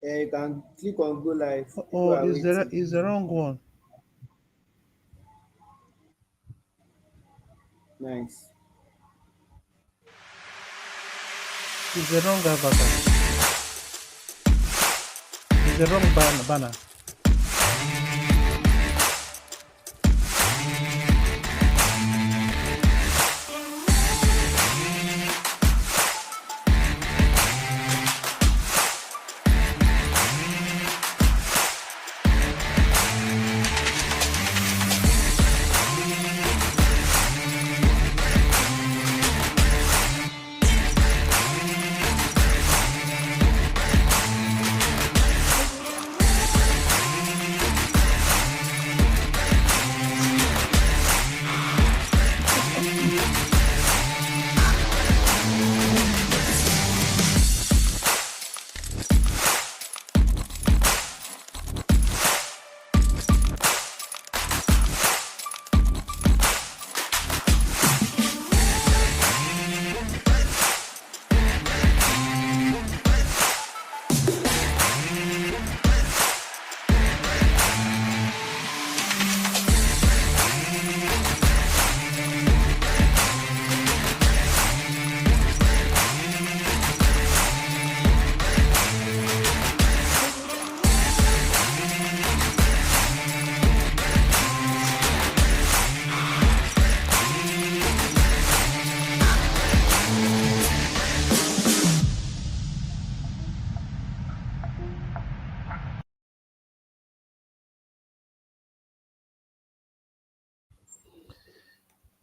You can click on go live. People Oh, are waiting. is the wrong one? Nice. Is the wrong avatar? Is the wrong banner?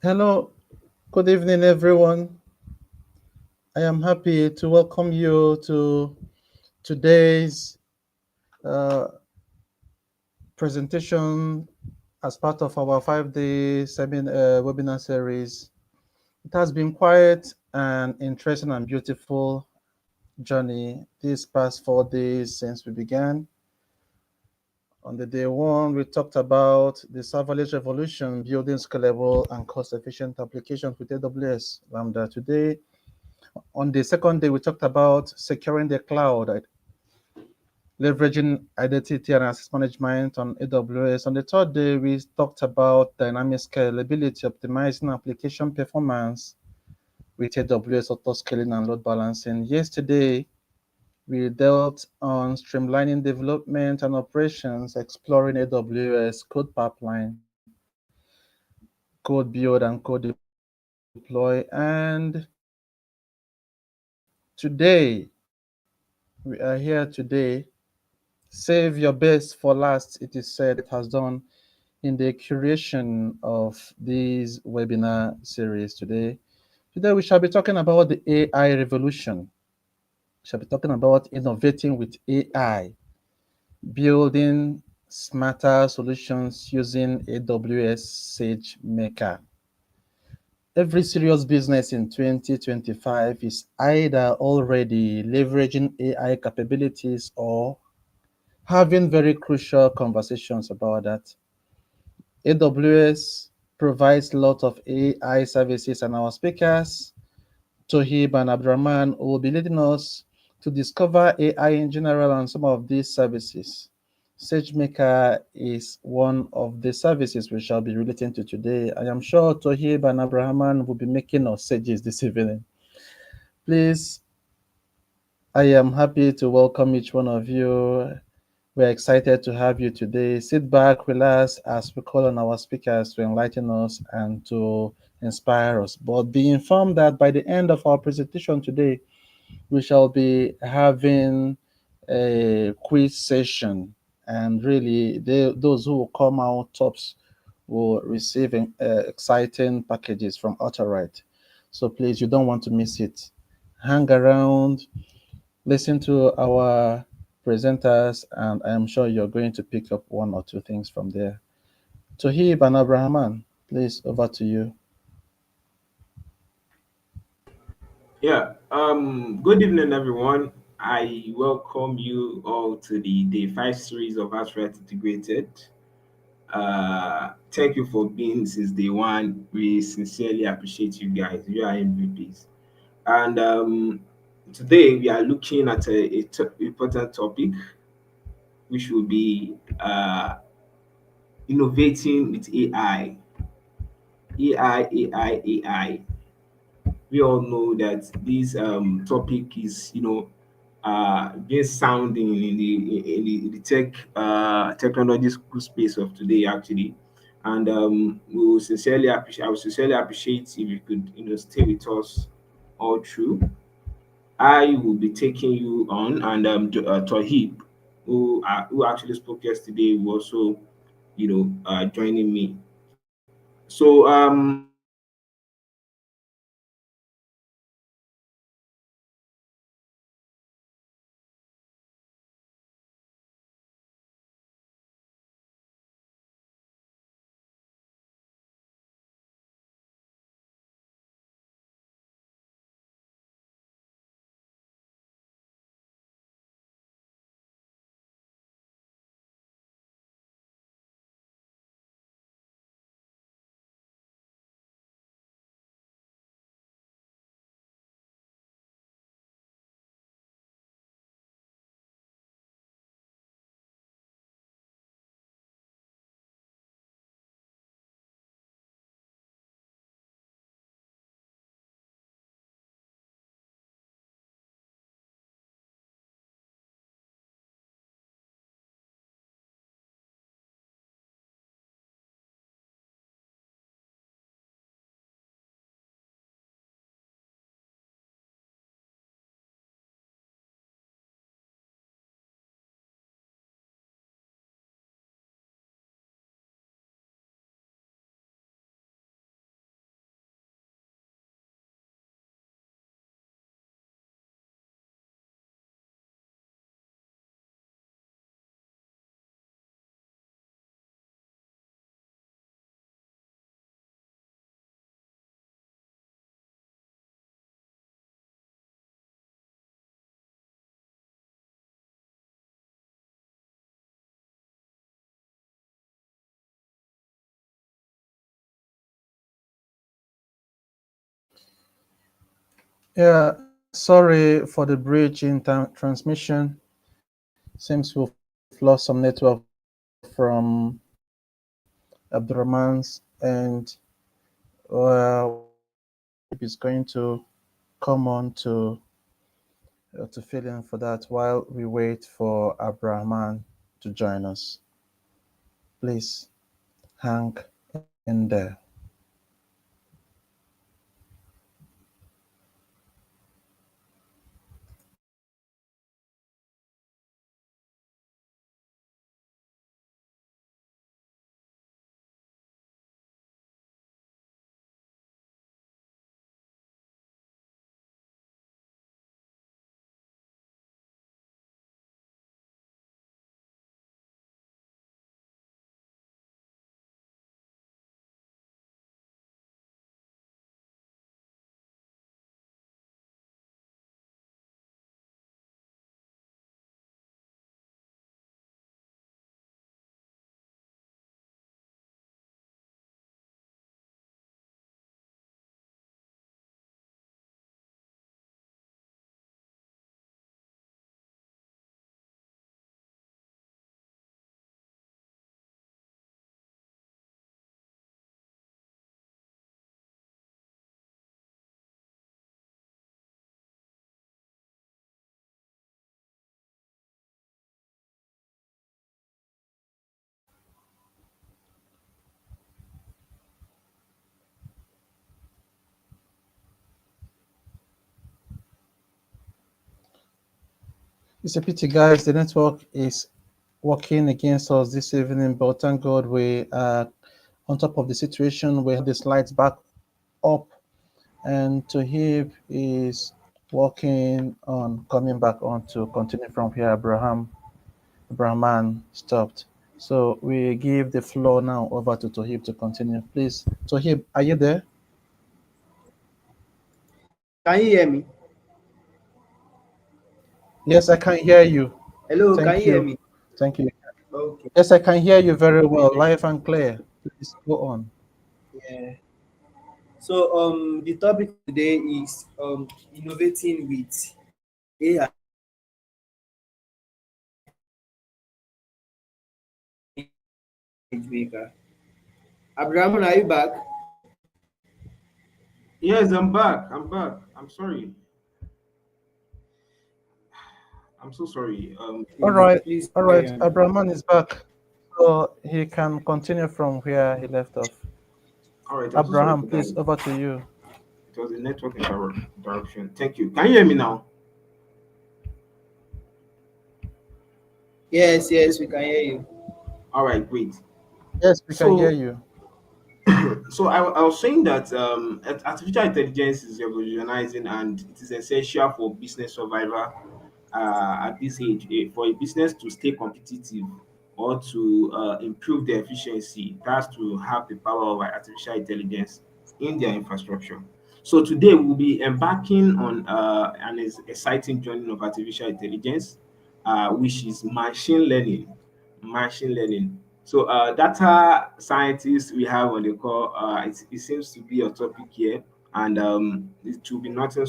Hello, good evening, everyone. I am happy to welcome you to today's uh, presentation as part of our 5-day webinar series. It has been quite an interesting and beautiful journey these past 4 days since we began. On the day one, we talked about the serverless revolution, building scalable and cost-efficient applications with AWS Lambda. Today, on the second day, we talked about securing the cloud, leveraging identity and access management on AWS. On the third day, we talked about dynamic scalability, optimizing application performance with AWS auto scaling and load balancing. Yesterday, we dealt on streamlining development and operations, exploring AWS code pipeline, code build and code deploy. And today, we are here today. Save your best for last, it is said, has done in the curation of this webinar series today. Today, we shall be talking about the AI revolution. We shall be talking about innovating with AI, building smarter solutions using AWS SageMaker. Every serious business in 2025 is either already leveraging AI capabilities or having very crucial conversations about that. AWS provides a lot of AI services, and our speakers, Tohib and Abdurrahman, will be leading us to discover AI in general and some of these services. SageMaker is one of the services we shall be relating to today. I am sure Tohib and Abdurrahman will be making us sages this evening. Please, I am happy to welcome each one of you. We're excited to have you today. Sit back, relax as we call on our speakers to enlighten us and to inspire us. But be informed that by the end of our presentation today, we shall be having a quiz session. And really, those who will come out tops will receive exciting packages from Arthurite. So please, you don't want to miss it. Hang around, listen to our presenters, and I am sure you're going to pick up one or two things from there. Tohib and Abrahaman, please, over to you. Good evening, everyone. I welcome you all to the day five series of Arthurite Integrated. Thank you for being since day one. We sincerely appreciate you guys. You are MVPs. And Today we are looking at a important topic, which will be innovating with AI. AI. We all know that this topic is, been sounding in the technology school space of today, actually. And I would sincerely appreciate if you could, stay with us all through. I will be taking you on, and Tohib, who actually spoke yesterday, will also, joining me. So Yeah, sorry for the bridge in transmission. Seems we've lost some network from Abdurrahman's, and Tohib is going to come on to fill in for that while we wait for Abdurrahman to join us. Please hang in there. It's a pity, guys. The network is working against us this evening, but thank God we are on top of the situation. We have the slides back up, and Tohib is working on coming back on to continue from here. Abrahaman stopped. So we give the floor now over to Tohib to continue. Please, Tohib, are you there? Can you hear me? Yes, I can hear you. Hello, can you Thank hear you. me? Thank you. Okay. Yes, I can hear you very well, live and clear. Please go on. Yeah. So the topic today is innovating with AI SageMaker. Abraham, are you back? Yes, I'm back. I'm back. I'm sorry. I'm so sorry. All Okay, right, please all carry right. on. Abraman is back, so he can continue from where he left off. All right. I'm so sorry Abraham, for that. please, over to you. It was a network interruption. Thank you. Can you hear me now? Yes, yes, we can hear you. All right. Great. Yes, we can hear So, you. I was saying that artificial intelligence is revolutionizing and it is essential for business survival at this age. For a business to stay competitive or to improve their efficiency, it has to have the power of artificial intelligence in their infrastructure. So today we'll be embarking on an exciting journey of artificial intelligence, which is machine learning. Machine learning. So, data scientists we have on the call, it seems to be a topic here, and it will be nothing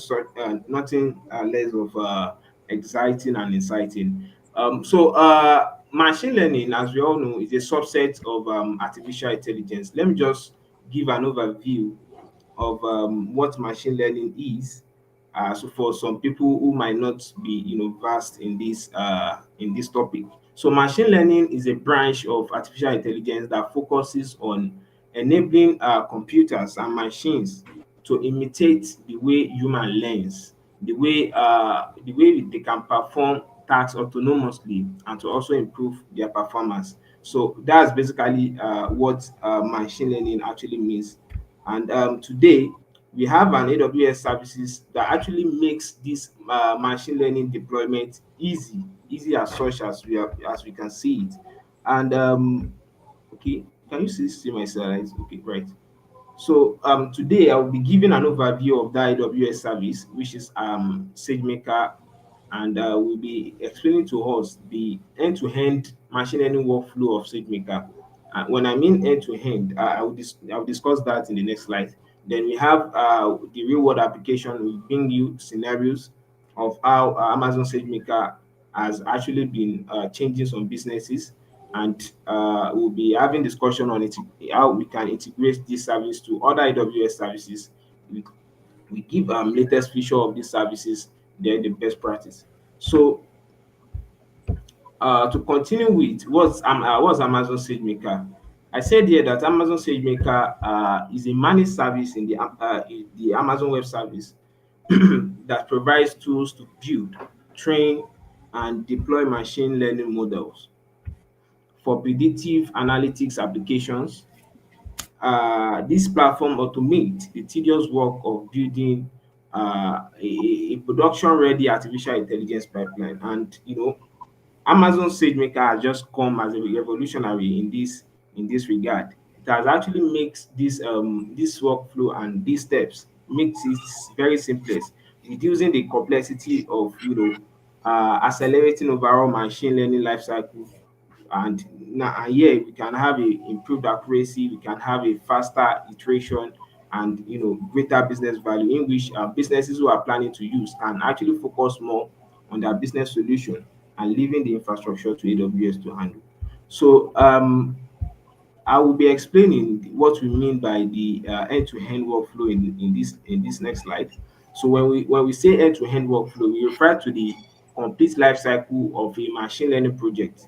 less of exciting and inciting. Machine learning, as we all know, is a subset of artificial intelligence. Let me just give an overview of what machine learning is. So for some people who might not be, vast in this topic, so machine learning is a branch of artificial intelligence that focuses on enabling computers and machines to imitate the way human learns, the way they can perform tasks autonomously and to also improve their performance. So that's basically what machine learning actually means. And today, we have an AWS services that actually makes this machine learning deployment easy as such as we can see it. And okay, can you see my slides? Okay, great. So today I will be giving an overview of the AWS service, which is SageMaker, and we'll be explaining to us the end-to-end machine learning workflow of SageMaker. When I mean end-to-end, I will discuss that in the next slide. Then we have the real-world application. We bring you scenarios of how Amazon SageMaker has actually been changing some businesses, and we'll be having discussion on it, how we can integrate this service to other AWS services. We, we give latest feature of these services, then the best practice. So to continue with what's Amazon SageMaker. I said here that Amazon SageMaker is a managed service in the Amazon Web Service that provides tools to build, train, and deploy machine learning models for predictive analytics applications. This platform automate the tedious work of building a production-ready artificial intelligence pipeline. And Amazon SageMaker has just come as a revolutionary in this regard. It has actually makes this workflow and these steps makes it very seamless, reducing the complexity of accelerating overall machine learning lifecycle. And now and here we can have a improved accuracy, we can have a faster iteration, and greater business value, in which businesses who are planning to use can actually focus more on their business solution and leaving the infrastructure to AWS to handle. So I will be explaining what we mean by the end-to-end workflow in this next slide. So when we say end-to-end workflow, we refer to the complete life cycle of a machine learning project.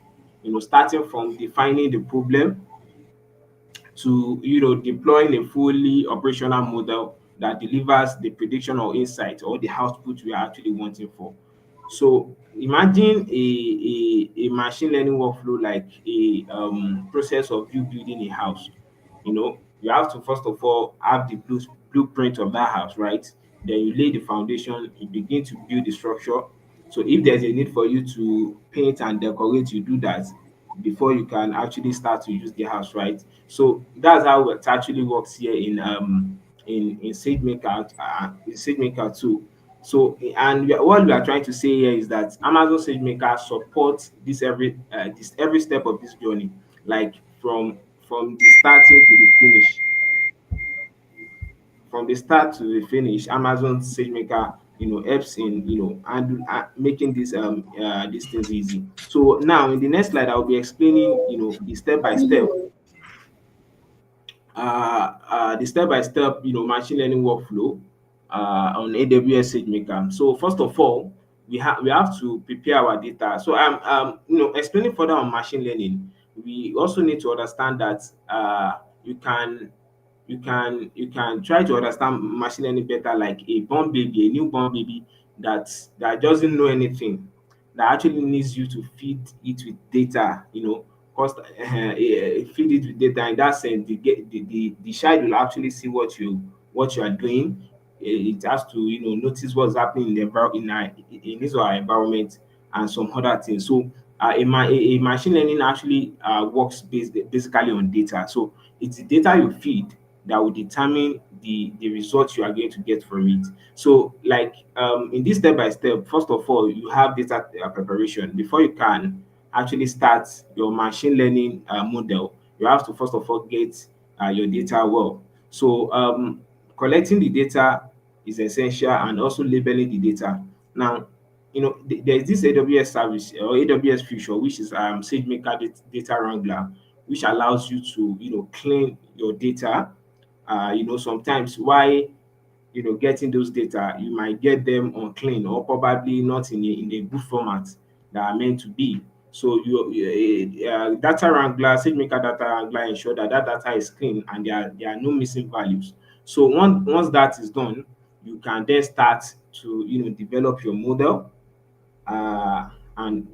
Starting from defining the problem to deploying a fully operational model that delivers the prediction or insight or the output we are actually wanting for. So imagine a machine learning workflow like a process of you building a house. You have to first of all have the blueprint of that house, right? Then you lay the foundation, you begin to build the structure. So if there's a need for you to paint and decorate, you do that before you can actually start to use the house, right? So that's how it actually works here in SageMaker, in SageMaker too. So, and what we are trying to say here is that Amazon SageMaker supports this every step of this journey, like from the starting to the finish. From the start to the finish, Amazon SageMaker helps in and making these things easy. So now in the next slide, I'll be explaining the step by step the step-by-step, machine learning workflow on AWS SageMaker. So first of all, we have to prepare our data. So I'm explaining further on machine learning. We also need to understand that you can you can try to understand machine learning better, like a born baby, a newborn baby that doesn't know anything, that actually needs you to feed it with data, cost feed it with data. In that sense, the child will actually see what you are doing. It has to notice what's happening in the in his or her environment and some other things. So a machine learning actually works basically on data. So it's the data you feed that will determine the results you are going to get from it. So like in this step by step, first of all, you have data preparation. Before you can actually start your machine learning model, you have to first of all get your data well. So collecting the data is essential, and also labeling the data. Now, there's this AWS service or AWS feature, which is SageMaker data wrangler, which allows you to clean your data. Sometimes why getting those data, you might get them unclean or probably not in a good format that are meant to be. So data wrangler, SageMaker data wrangler ensure that data is clean and there are no missing values. So once that is done, you can then start to develop your model, uh, and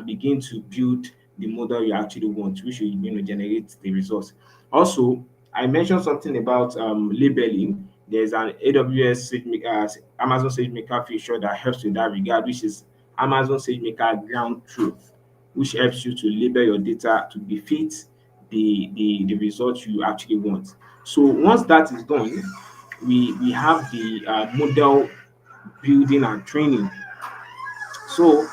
begin to build the model you actually want, which will generate the results. Also, I mentioned something about labeling. There's an AWS Amazon SageMaker feature that helps in that regard, which is Amazon SageMaker Ground Truth, which helps you to label your data to befit the results you actually want. So once that is done, we have the model building and training. So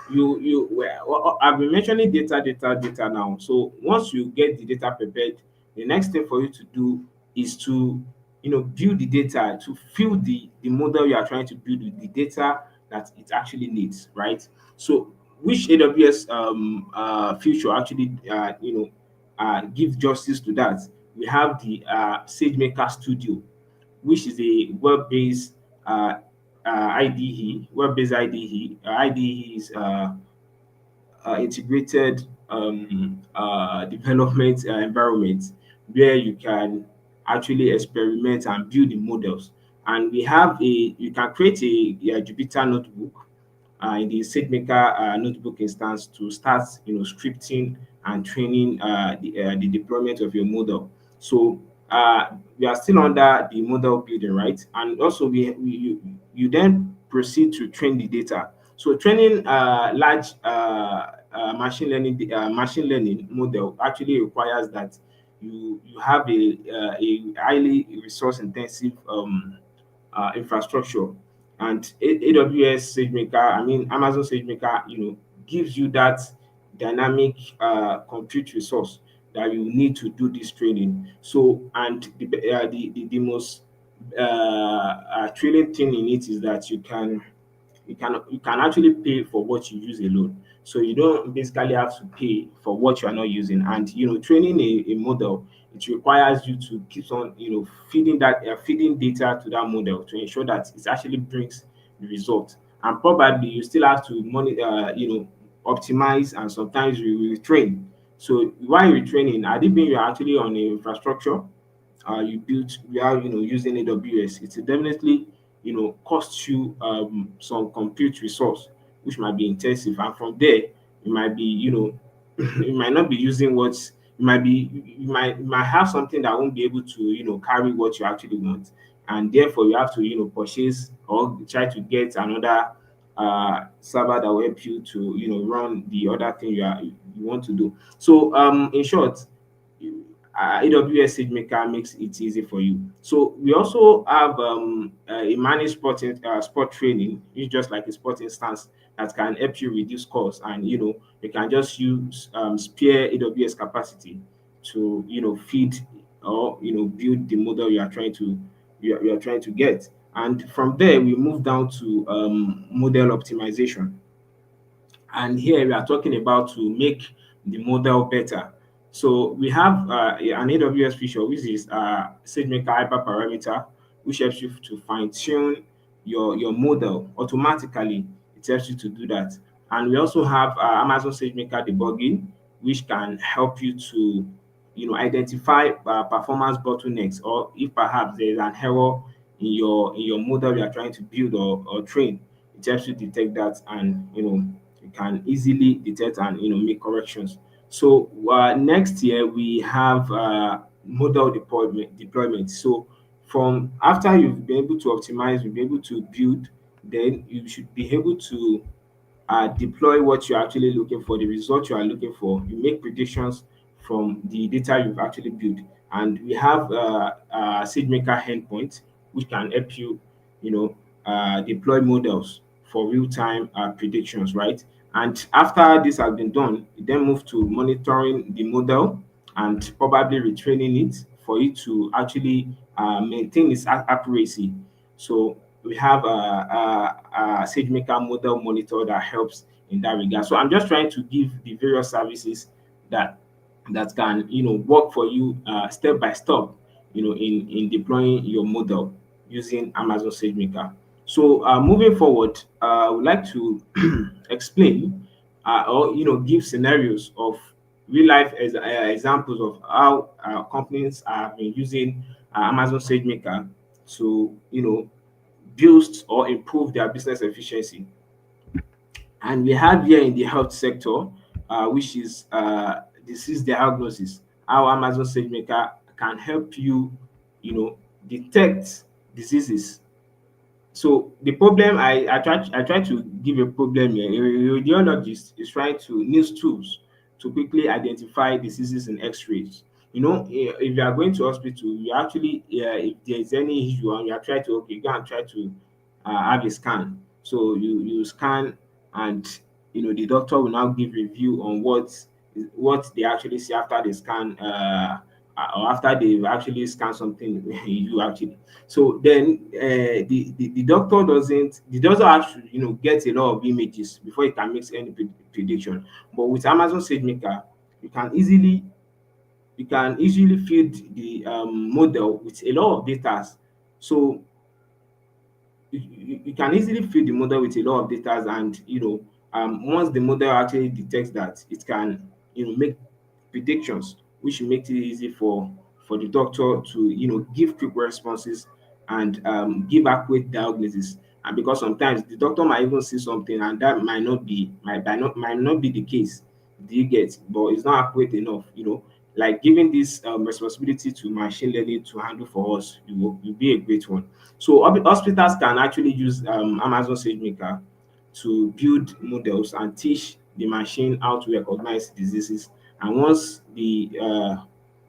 I've been mentioning data now. So once you get the data prepared, the next thing for you to do is to build the data, to fill the model you are trying to build with the data that it actually needs, right? So which AWS feature actually give justice to that? We have the SageMaker Studio, which is a web-based IDE. Web-based IDE. IDE is integrated development environment where you can actually experiment and build the models. And you can create a Jupyter notebook in the SageMaker notebook instance to start, scripting and training the deployment of your model. So we are still under the model building, right? And also you then proceed to train the data. So training large machine learning model actually requires that you have a highly resource intensive infrastructure. And AWS SageMaker, I mean Amazon SageMaker, gives you that dynamic compute resource that you need to do this training. So, and the most thrilling thing in it is that you can actually pay for what you use alone. So you don't basically have to pay for what you are not using. And training a model, it requires you to keep on feeding data to that model to ensure that it actually brings the result. And probably you still have to monitor, optimize, and sometimes you retrain. So while you're training, had it been you're actually on the infrastructure you built without using AWS, it will definitely cost you some compute resource, which might be intensive, and from there you might be you might not be using what you might have something that won't be able to carry what you actually want, and therefore you have to purchase or try to get another server that will help you to run the other thing you want to do. So in short, AWS SageMaker makes it easy for you. So we also have a managed sport training. It's just like a sport instance that can help you reduce costs, and you can just use spare AWS capacity to feed or build the model you are trying to get. And from there, we move down to model optimization. And here we are talking about to make the model better. So we have an AWS feature which is SageMaker Hyperparameter, which helps you to fine tune your model automatically. It helps you to do that. And we also have Amazon SageMaker debugging, which can help you to identify performance bottlenecks, or if perhaps there is an error in your model you are trying to build or train. It helps you detect that, and you can easily detect and make corrections. So next year we have model deployment. So from after you've been able to optimize, you'll be able to build, then you should be able to deploy what you're actually looking for, the result you are looking for. You make predictions from the data you've actually built. And we have SageMaker endpoint, which can help you, deploy models for real-time predictions, right? And after this has been done, you then move to monitoring the model and probably retraining it for it to actually maintain its accuracy. So we have a SageMaker model monitor that helps in that regard. So I'm just trying to give the various services that can work for you step by step, in deploying your model using Amazon SageMaker. So moving forward, I would like to explain or give scenarios of real life examples of how companies have been using Amazon SageMaker to boost or improve their business efficiency. And we have here in the health sector, which is disease diagnosis, how Amazon SageMaker can help you, detect diseases. So the problem I try to give a problem here. A radiologist is trying to use tools to quickly identify diseases in X-rays. If you are going to hospital, you actually if there is any issue and you are trying to go and try to have a scan. So you scan, and the doctor will now give review on what they actually see after the scan, or after they've actually scanned something you actually. So then the doctor doesn't actually get a lot of images before he can make any prediction. But with Amazon SageMaker, you can easily feed the model with a lot of data. So you can easily feed the model with a lot of data, and once the model actually detects that, it can make predictions, which makes it easy for the doctor to give quick responses and give accurate diagnosis. And because sometimes the doctor might even see something and that might not be the case. Do you get? But it's not accurate enough. Like giving this responsibility to machine learning to handle for us, will be a great one. So hospitals can actually use Amazon SageMaker to build models and teach the machine how to recognize diseases. And once the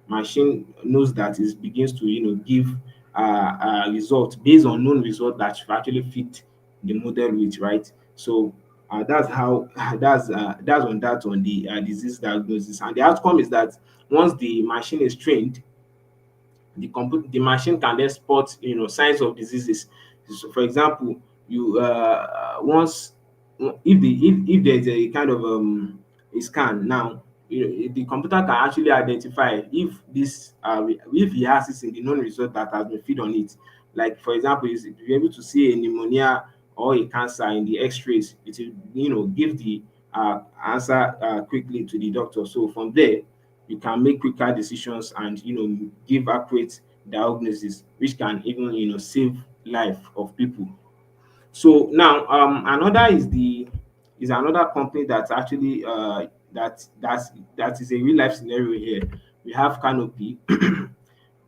machine knows that, it begins to give results based on known result that you actually fit the model with, right? So that's how that's on the disease diagnosis. And the outcome is that once the machine is trained, the machine can then spot signs of diseases. So for example, you once if there's a kind of a scan now, the computer can actually identify if this if he has this in the known result that has been fed on it. Like for example, is be able to see a pneumonia or a cancer in the x-rays, it will give the answer quickly to the doctor. So from there, you can make quicker decisions and give accurate diagnosis, which can even save life of people. So now another is another company that's actually that is a real life scenario here. We have Canopy.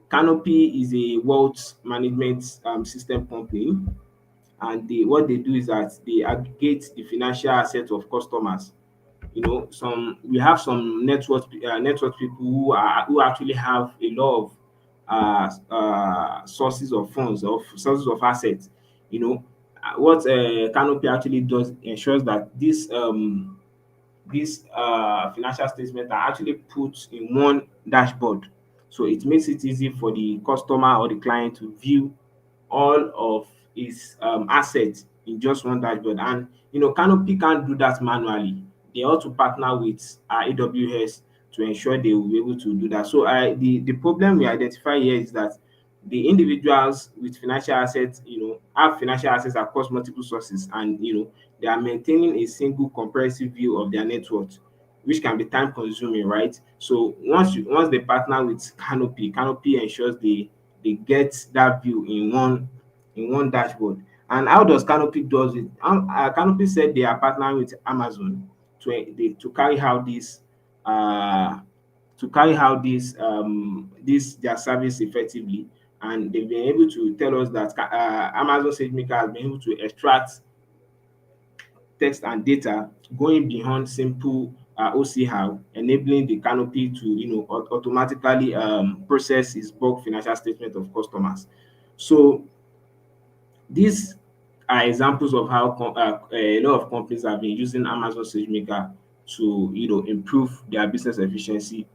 Canopy is a wealth management system company, and what they do is that they aggregate the financial assets of customers. Some we have some network people who actually have a lot of sources of funds, of sources of assets. What Canopy actually does ensures that these financial statements are actually put in one dashboard. So it makes it easy for the customer or the client to view all of its assets in just one dashboard. And Canopy can't do that manually. They ought to partner with AWS to ensure they will be able to do that. So the problem we identify here is that the individuals with financial assets, have financial assets across multiple sources, and they are maintaining a single comprehensive view of their net worth, which can be time consuming, right? So once they partner with Canopy ensures they get that view in one dashboard. And how does Canopy does it? Canopy said they are partnering with Amazon to carry out this uh this their service effectively. And they've been able to tell us that Amazon SageMaker has been able to extract text and data going beyond simple OCR, enabling the Canopy to automatically process its bulk financial statement of customers. So these are examples of how a lot of companies have been using Amazon SageMaker to improve their business efficiency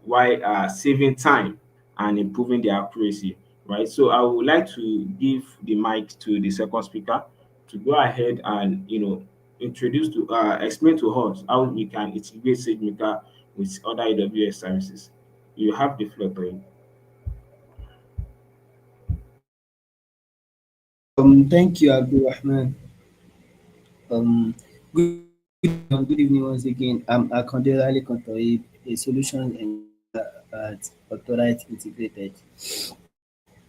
while saving time and improving their accuracy, right? So I would like to give the mic to the second speaker to go ahead and introduce to explain to us how we can integrate SageMaker with other AWS services. You have the floor, Toyin. Thank you, Abdul Rahman. Um, good, good evening once again. I'm Akande Ali Kontoyi, a solution engineer at Arthurite Integrated.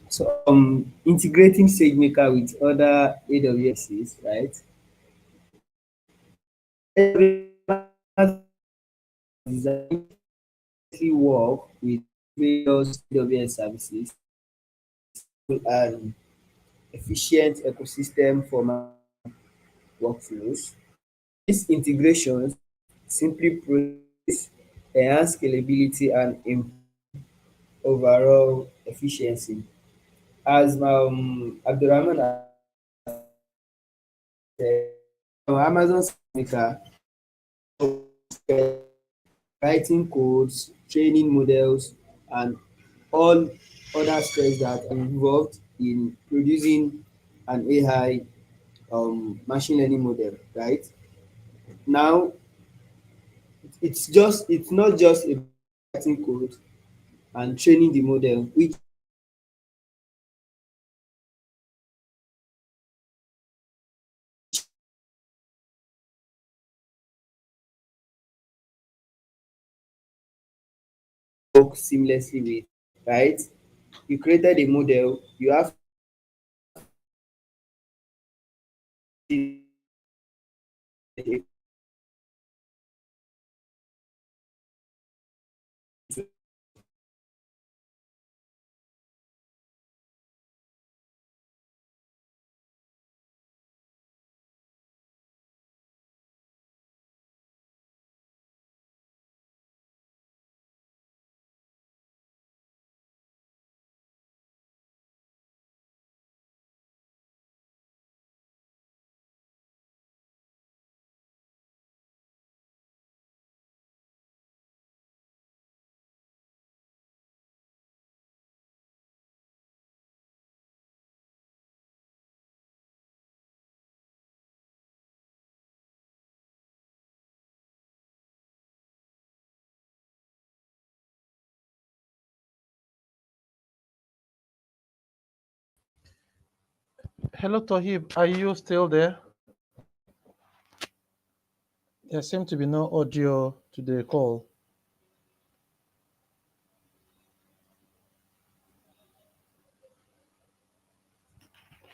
So, integrating SageMaker with other AWSs, right? AWS designed to work with various AWS services and efficient ecosystem for workflows. These integrations simply process, enhance scalability, and improve overall efficiency. As Abdurrahman said, Amazon Maker writing codes, training models, and all other steps that are involved in producing an AI machine learning model, right? Now, it's not just about writing code and training the model, which work seamlessly with, right? You created a model, you have to Hello, Tohib. Are you still there? There seems to be no audio to the call.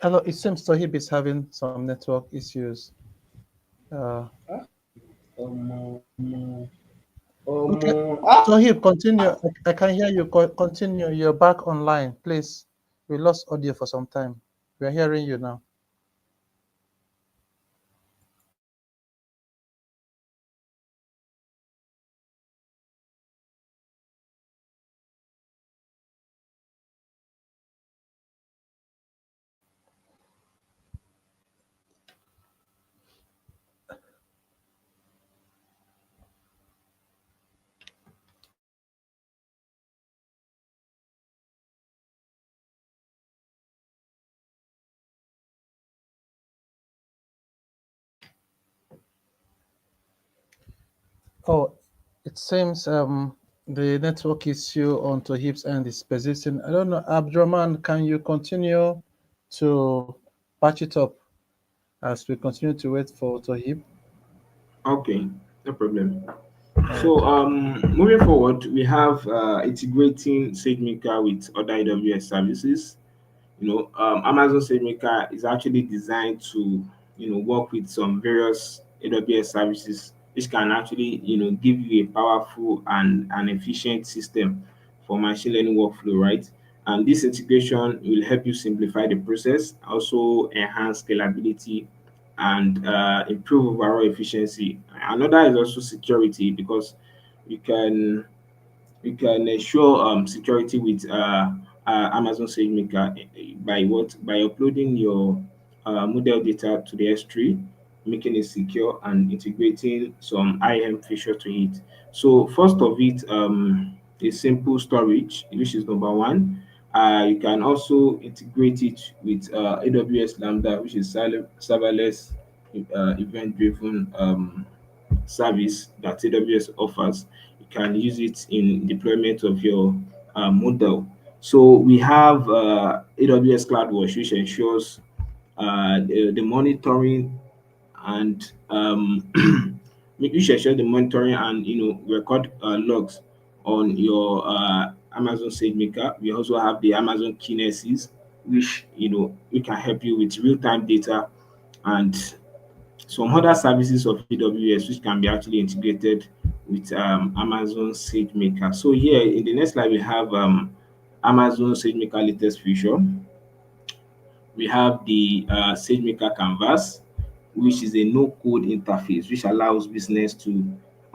Hello, it seems Tohib is having some network issues. Uh, um, okay, ah, Tohib, continue. I can hear you. Continue. You're back online, please. We lost audio for some time. We're hearing you now. Oh, it seems the network issue on Tohib's end is persisting. I don't know, Abdurrahman, can you continue to patch it up as we continue to wait for Tohib? Okay, no problem. All right. So moving forward, we have integrating SageMaker with other AWS services. Amazon SageMaker is actually designed to work with some various AWS services, which can actually give you a powerful and an efficient system for machine learning workflow, right? And this integration will help you simplify the process, also enhance scalability, and improve overall efficiency. Another is also security, because you can ensure security with Amazon SageMaker by uploading your model data to the S3, making it secure and integrating some IAM feature to it. So first of it is simple storage, which is number one. You can also integrate it with AWS Lambda, which is serverless event-driven service that AWS offers. You can use it in deployment of your model. So we have AWS CloudWatch, which ensures the monitoring and which ensures the monitoring and record logs on your Amazon SageMaker. We also have the Amazon Kinesis, which we can help you with real-time data and some other services of AWS, which can be actually integrated with Amazon SageMaker. So here in the next slide, we have Amazon SageMaker latest feature. We have the SageMaker Canvas, which is a no-code interface, which allows business to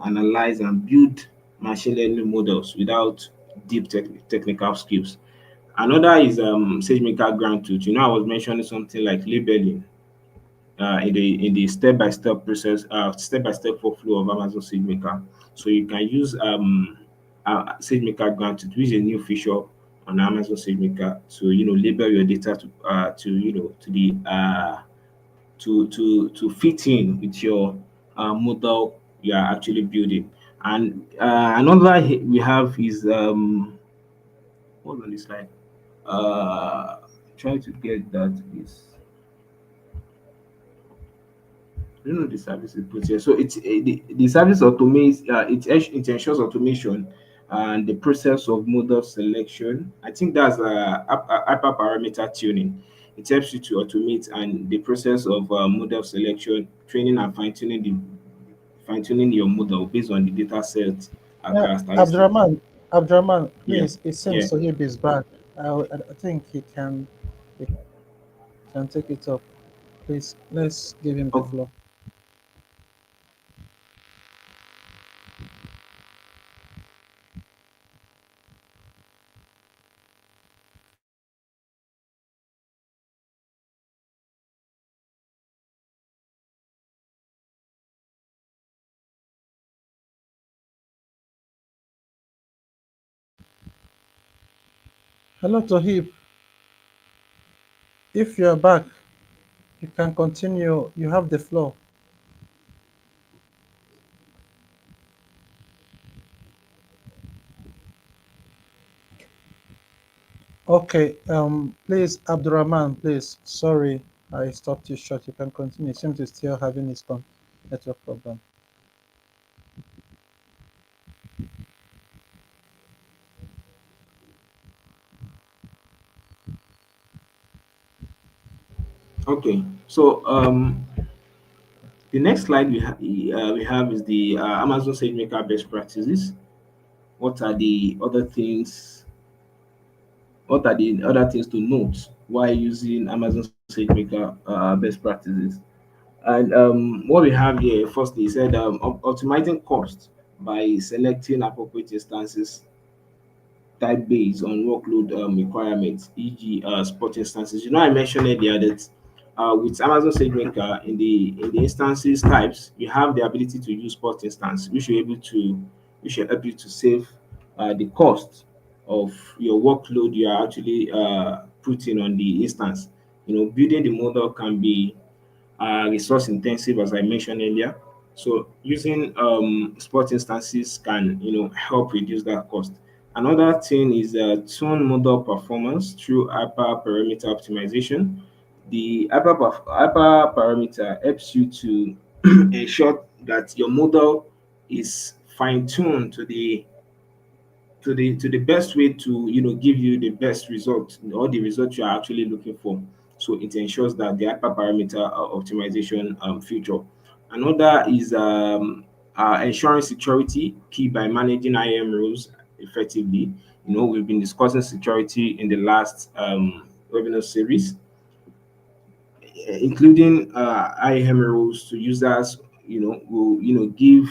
analyze and build machine learning models without deep technical skills. Another is SageMaker Ground Truth. I was mentioning something like labeling in the step-by-step process, step-by-step workflow of Amazon SageMaker. So you can use SageMaker Grant, which is a new feature on Amazon SageMaker to label your data to to the to fit in with your model you are actually building. And another we have is hold on this slide. Trying to get that is I don't know the service it puts here. So it's the service automates it ensures automation and the process of model selection. I think that's hyperparameter tuning. It helps you to automate and the process of model selection, training and fine tuning your model based on the data set Yeah, characteristics. Abdurrahman, Yeah, please, it yeah. seems Tohib is back. I think he can take it up. Please, let's give him the Okay. floor. Hello, Tohib. If you are back, you can continue. You have the floor. Okay. Please, Abdurrahman, please. Sorry, I stopped you short. You can continue. It seems you're still having this network problem. Okay. So the next slide we have is the Amazon SageMaker best practices. What are the other things what are the other things to note while using Amazon SageMaker best practices? And what we have here, firstly, he said optimizing cost by selecting appropriate instances type based on workload requirements, e.g., spot instances. I mentioned earlier that with Amazon SageMaker in the instances types, you have the ability to use spot instance, which will help you to save the cost of your workload you are actually putting on the instance. Building the model can be resource intensive, as I mentioned earlier. So using spot instances can help reduce that cost. Another thing is tune model performance through hyperparameter optimization. The hyperparameter helps you to ensure that your model is fine-tuned to the best way to give you the best result or the result you are actually looking for. So it ensures that the hyperparameter optimization feature. Another is ensuring security key by managing IAM rules effectively. We've been discussing security in the last webinar series, including IAM rules to users, will give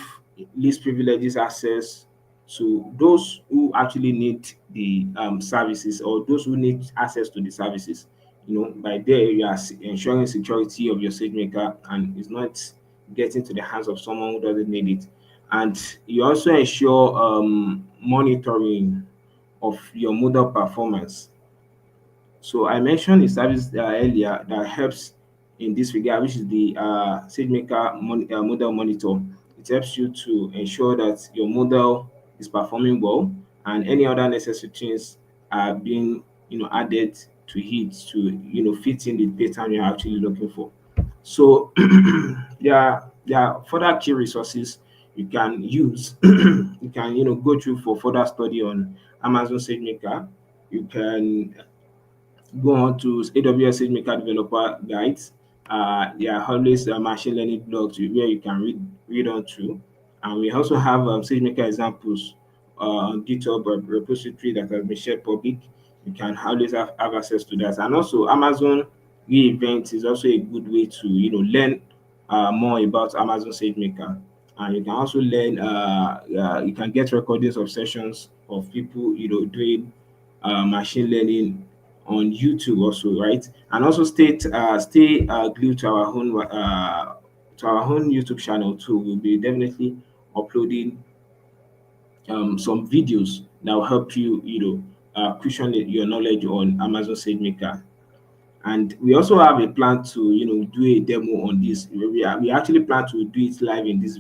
least privileges access to those who actually need the services, or those who need access to the services. By there you are ensuring security of your SageMaker, and it's not getting to the hands of someone who doesn't need it. And you also ensure monitoring of your model performance. So I mentioned a service earlier that helps in this regard, which is the SageMaker model monitor. It helps you to ensure that your model is performing well, and any other necessary things are being added to it to fit in the pattern you're actually looking for. So there are further key resources you can use. You can go through for further study on Amazon SageMaker. You can go on to AWS SageMaker developer guides. There are always machine learning blogs where you can read on through. And we also have SageMaker examples on GitHub repository that has been shared public. You can always have access to that. And also Amazon re-events is also a good way to learn more about Amazon SageMaker. And you can also learn. You can get recordings of sessions of people doing machine learning on YouTube also, right? And also stay glued to our own YouTube channel too. We'll be definitely uploading some videos that will help you, cushion your knowledge on Amazon SageMaker. And we also have a plan to do a demo on this. We actually plan to do it live in this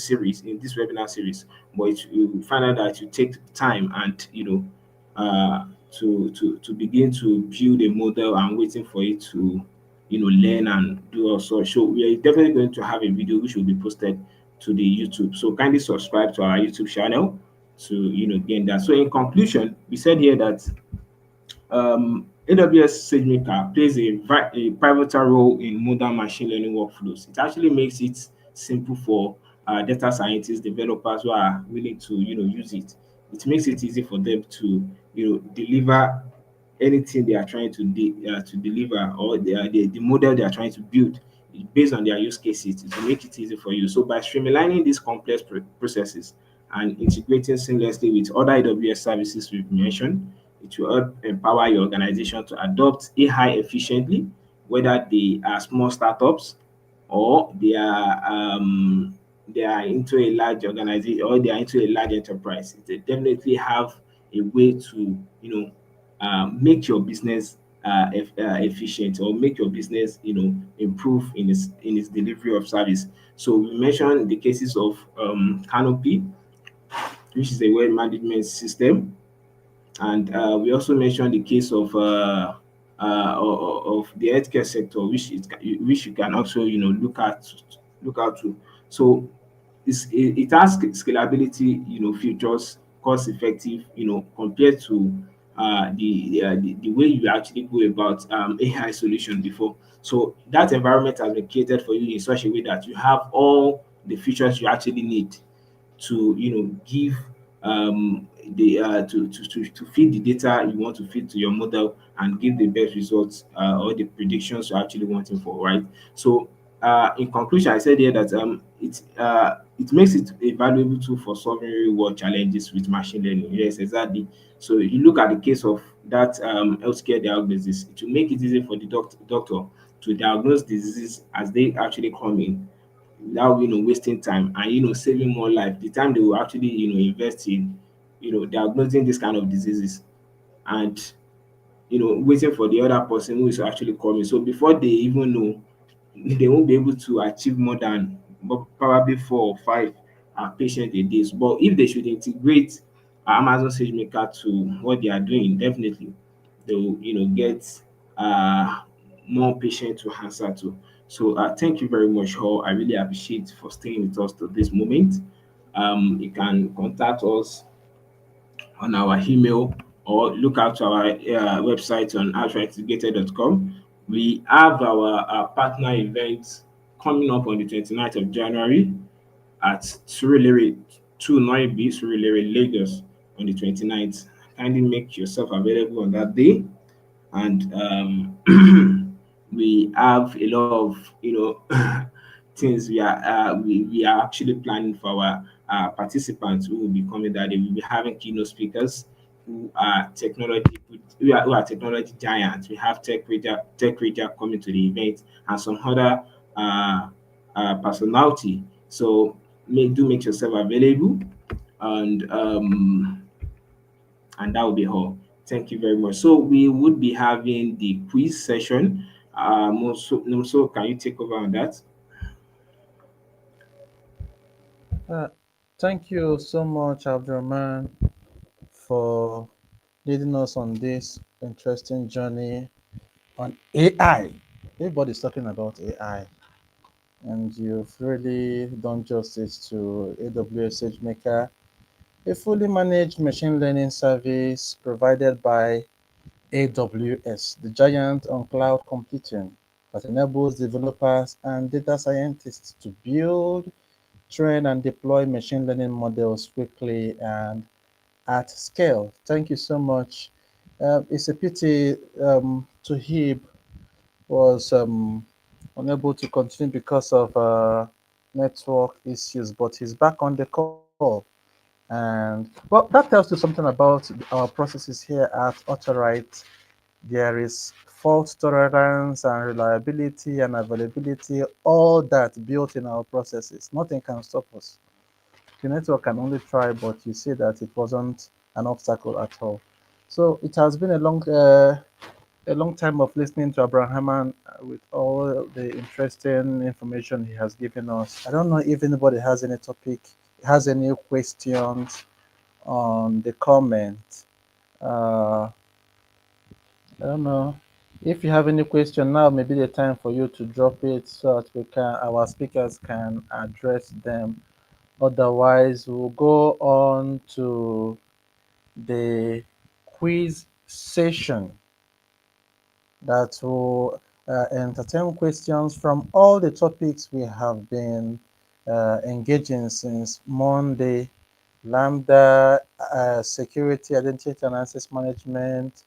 series, in this webinar series. But you find out that you take time, and to begin to build a model and waiting for it to learn and do also. So we are definitely going to have a video which will be posted to the YouTube. So kindly subscribe to our YouTube channel to gain that. So in conclusion, we said here that AWS SageMaker plays a pivotal role in modern machine learning workflows. It actually makes it simple for data scientists, developers who are willing to use it. It makes it easy for them to deliver anything they are trying to deliver, or the model they are trying to build based on their use cases, to make it easy for you. So by streamlining these complex processes and integrating seamlessly with other AWS services we've mentioned, it will help empower your organization to adopt AI efficiently, whether they are small startups or they are into a large organization, or they are into a large enterprise. They definitely have a way to make your business efficient, or make your business improve in its delivery of service. So we mentioned the cases of Canopy, which is a web management system, and we also mentioned the case of the healthcare sector, which you can also look out to. So it has scalability, features, cost effective, compared to the way you actually go about AI solution before. So that environment has been created for you in such a way that you have all the features you actually need to give the to feed the data you want to feed to your model, and give the best results, or the predictions you're actually wanting for, right? So in conclusion, I said here that it makes it a valuable tool for solving real world challenges with machine learning. Yes, exactly. So if you look at the case of that healthcare diagnosis, it will make it easy for the doctor to diagnose diseases as they actually come in, without wasting time, and saving more life. The time they will actually invest in diagnosing this kind of diseases, and waiting for the other person who is actually coming. So before they even know, they won't be able to achieve more than probably 4 or 5 patients a day. But if they should integrate Amazon SageMaker to what they are doing, definitely they will, get uh, more patients to answer to. So thank you very much, Hall. I really appreciate for staying with us to this moment. You can contact us on our email or look out to our website on arthuriteIntegrated.com. We have our partner event coming up on the 29th of January at Surulere 2 Noibi, Surulere, Lagos on the 29th. Kindly make yourself available on that day. And we have a lot of things we are actually planning for our participants who will be coming that day. We'll be having keynote speakers who are technology giants. We have tech Ranger coming to the event and some other uh, personality. So make yourself available, and that will be all. Thank you very much. So we would be having the quiz session. So can you take over on that? Uh, Thank you so much, Abdurrahman, for leading us on this interesting journey on AI. Everybody's talking about AI, and you've really done justice to AWS SageMaker, a fully managed machine learning service provided by AWS, the giant on cloud computing that enables developers and data scientists to build, train, and deploy machine learning models quickly and at scale. Thank you so much. It's a pity Tuhib was unable to continue because of network issues, but he's back on the call. And well, that tells you something about our processes here at Autorite. There is fault tolerance and reliability and availability, all that built in our processes. Nothing can stop us. The network can only try, but you see that it wasn't an obstacle at all. So it has been a long time of listening to Abraham with all the interesting information he has given us. I don't know if anybody has any topic, has any questions on the comment. Uh, I don't know. If you have any question now, maybe the time for you to drop it so that our speakers can address them. Otherwise, we'll go on to the quiz session that will entertain questions from all the topics we have been engaging since Monday: Lambda, security, identity and access management,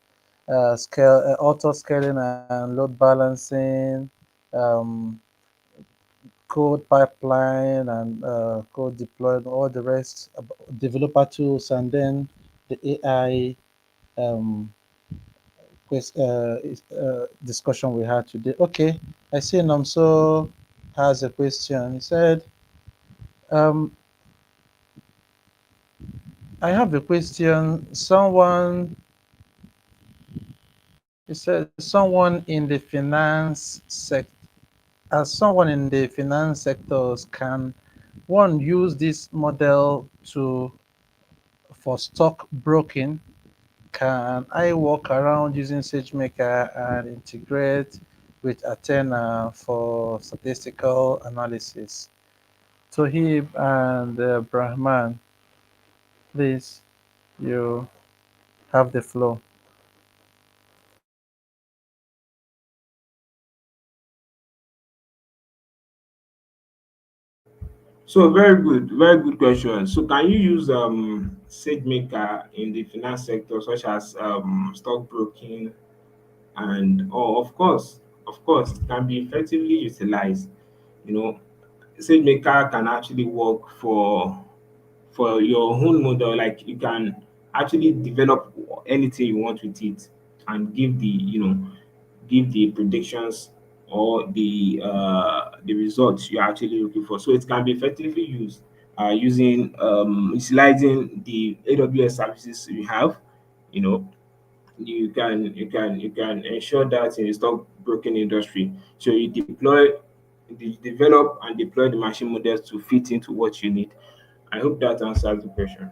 auto scaling and load balancing, um, code pipeline and code deployment, all the rest, developer tools, and then the AI um, discussion we had today. Okay, I see Nomso has a question. He said, um, I have a question. He said, someone in the finance sector, as someone in the finance sectors, can one use this model to for stock broking? Can I walk around using SageMaker and integrate with Athena for statistical analysis? Tohib and Brahman, please, you have the floor. So very good question. So can you use SageMaker in the finance sector, such as stockbroking, and of course, it can be effectively utilized. You know, SageMaker can actually work for your own model. Like you can actually develop anything you want with it and give the predictions or the results you're actually looking for. So it can be effectively used using utilizing the AWS services you have. You know, you can ensure that in the stockbroking industry. So you deploy develop and deploy the machine models to fit into what you need. I hope that answers the question.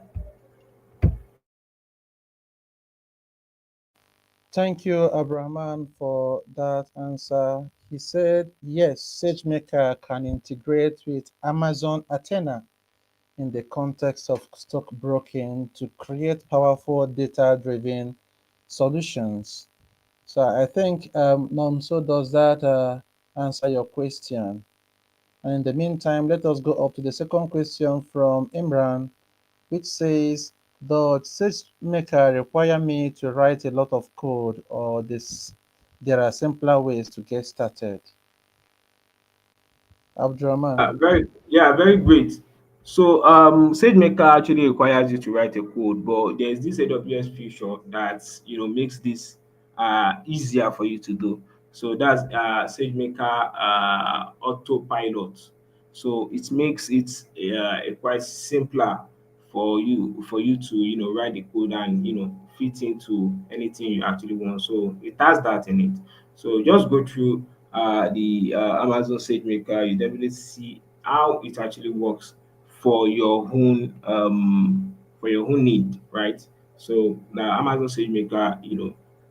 Thank you, Abraman, for that answer. He said, yes, SageMaker can integrate with Amazon Athena in the context of stockbroking to create powerful data-driven solutions. So I think, Nonso, does that answer your question? And in the meantime, let us go up to the second question from Imran, which says, does SageMaker require me to write a lot of code, or there are simpler ways to get started? Abdurrahman. Very great. So SageMaker actually requires you to write a code, but there's this AWS feature that makes this easier for you to do. So that's SageMaker Autopilot. So it makes it quite simpler for you to write the code and fit into anything you actually want. So it has that in it. So just go through the Amazon SageMaker, you definitely see how it actually works for your own need, right? So the Amazon SageMaker,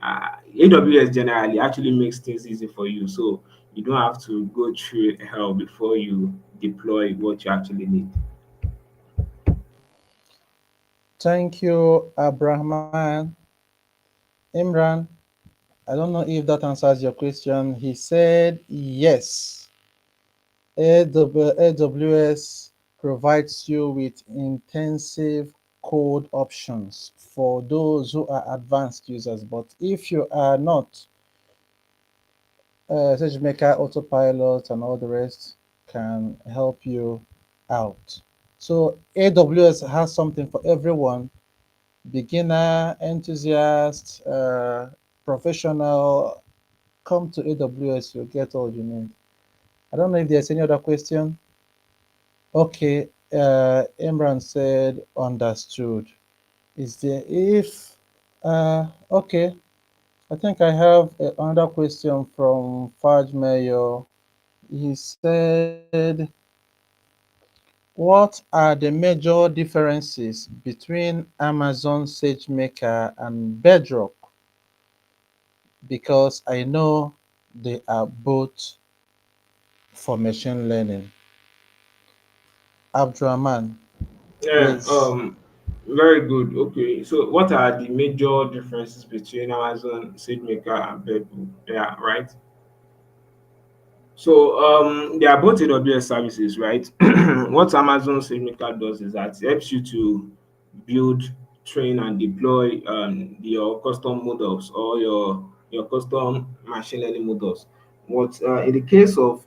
AWS generally actually makes things easy for you, so you don't have to go through hell before you deploy what you actually need. Thank you, Abrahman. Imran, I don't know if that answers your question. He said yes. AWS provides you with intensive code options for those who are advanced users. But if you are not, SageMaker, Autopilot, and all the rest can help you out. So AWS has something for everyone: beginner, enthusiast, professional. Come to AWS, you'll get all you need. I don't know if there's any other question. Okay, Imran said understood. Is there if okay, I think I have another question from Faj Mayo. He said, what are the major differences between Amazon SageMaker and Bedrock? Because I know they are both for machine learning. Abdurrahman, Yeah, please. very good. Okay, so what are the major differences between Amazon SageMaker and Bedrock? Yeah, right. So they are both AWS services, right? What Amazon SageMaker does is that it helps you to build, train, and deploy your custom models or your custom machine learning models. What in the case of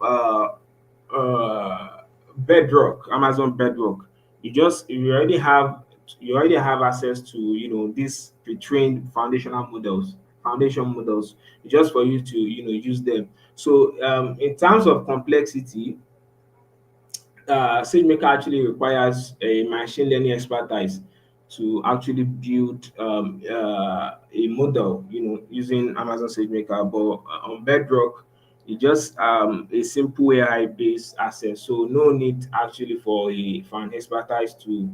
Bedrock, Amazon Bedrock, you already have access to these pre-trained foundation models, just for you to use them. So in terms of complexity, SageMaker actually requires a machine learning expertise to actually build a model, using Amazon SageMaker. But on Bedrock, it's just a simple AI-based access. So no need actually for an expertise to,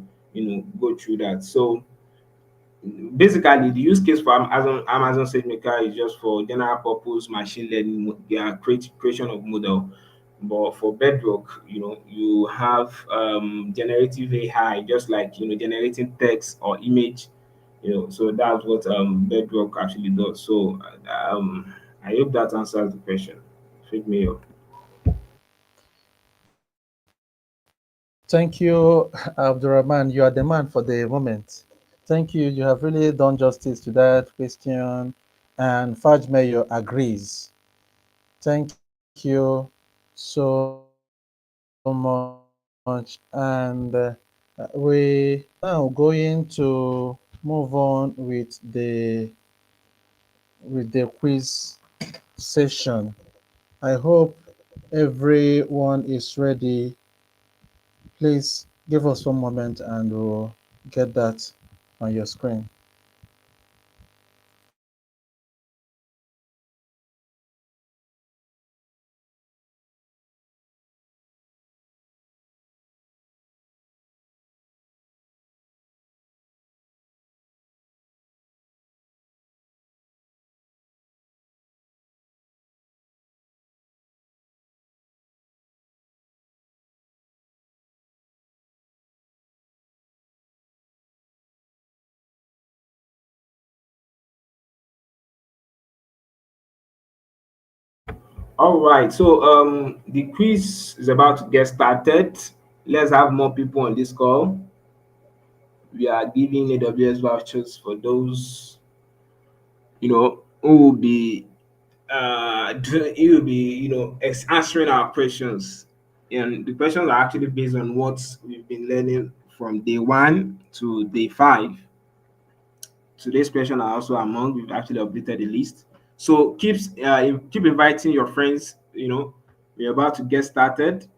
go through that. So basically, the use case for Amazon SageMaker is just for general purpose machine learning, creation of model. But for Bedrock, you have generative AI, just like generating text or image. So that's what Bedrock actually does. So I hope that answers the question. Feed me up. Thank you, Abdurrahman. You are the man for the moment. Thank you. You have really done justice to that question. And Faj Mayo agrees. Thank you so much. And we now going to move on with the quiz session. I hope everyone is ready. Please give us one moment and we'll get that on your screen. All right, so the quiz is about to get started. Let's have more people on this call. We are giving AWS vouchers for those who will be he will be answering our questions, and the questions are actually based on what we've been learning from day one to day 5. Today's question are also among. We've actually updated the list, so keep inviting your friends. We're about to get started.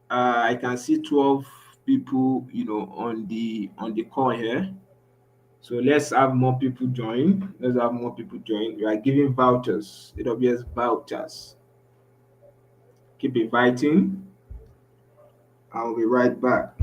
I can see 12 people on the call here. So let's have more people join. Let's have more people join. We are giving vouchers, AWS vouchers. Keep inviting. I'll be right back.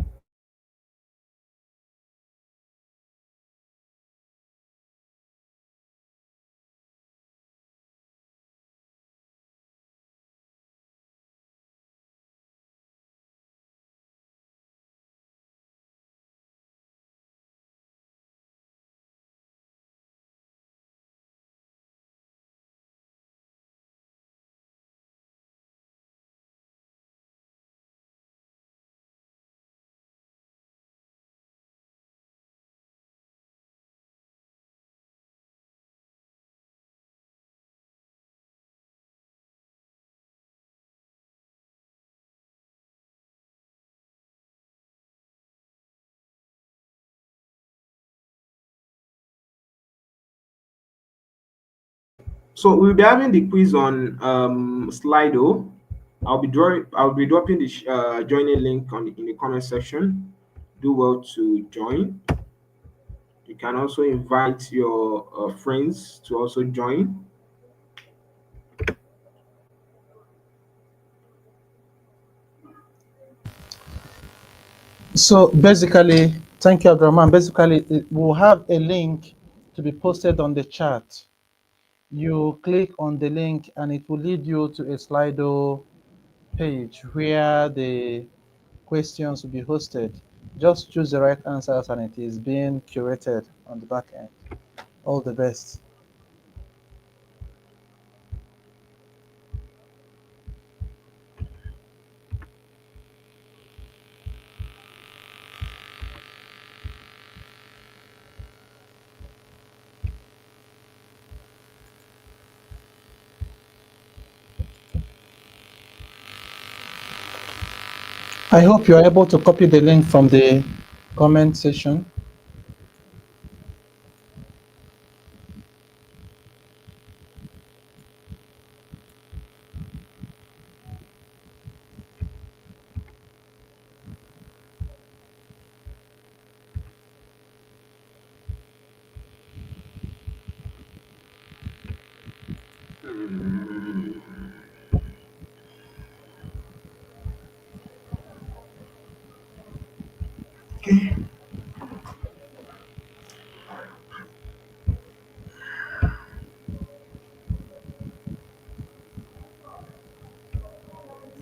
So we'll be having the quiz on Slido. I'll be dropping the joining link in the comment section. Do well to join. You can also invite your friends to also join. So basically, thank you, Abdurrahman. Basically, we'll have a link to be posted on the chat. You click on the link and it will lead you to a Slido page where the questions will be hosted. Just choose the right answers and it is being curated on the back end. All the best. I hope you're able to copy the link from the comment section.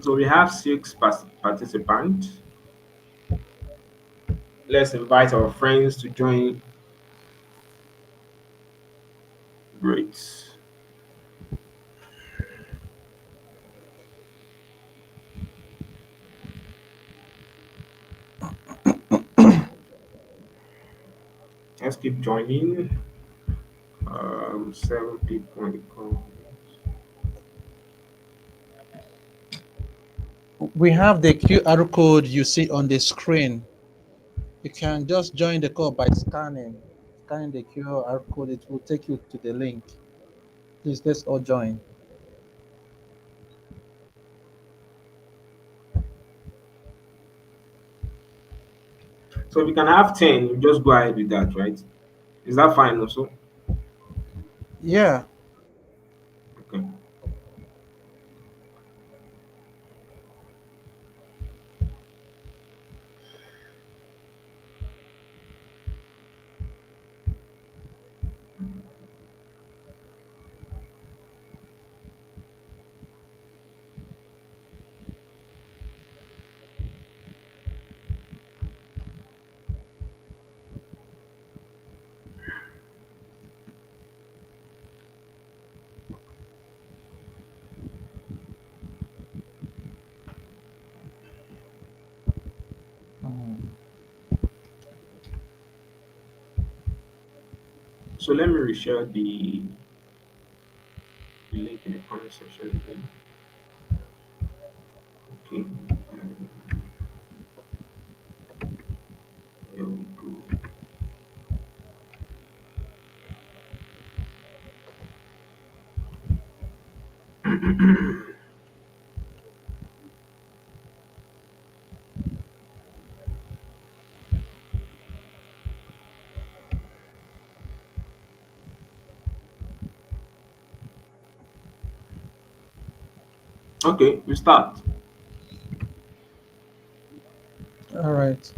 So we have 6 participants. Let's invite our friends to join. Great. Let's keep joining. 7 people on the call. We have the QR code you see on the screen. You can just join the call by scanning the QR code. It will take you to the link. Please, let's all join. So if we can have 10, you just go ahead with that, right? Is that fine also? Yeah. Okay. So let me reshare the link in the comment section again. Okay. Here we go. Okay, we start. All right.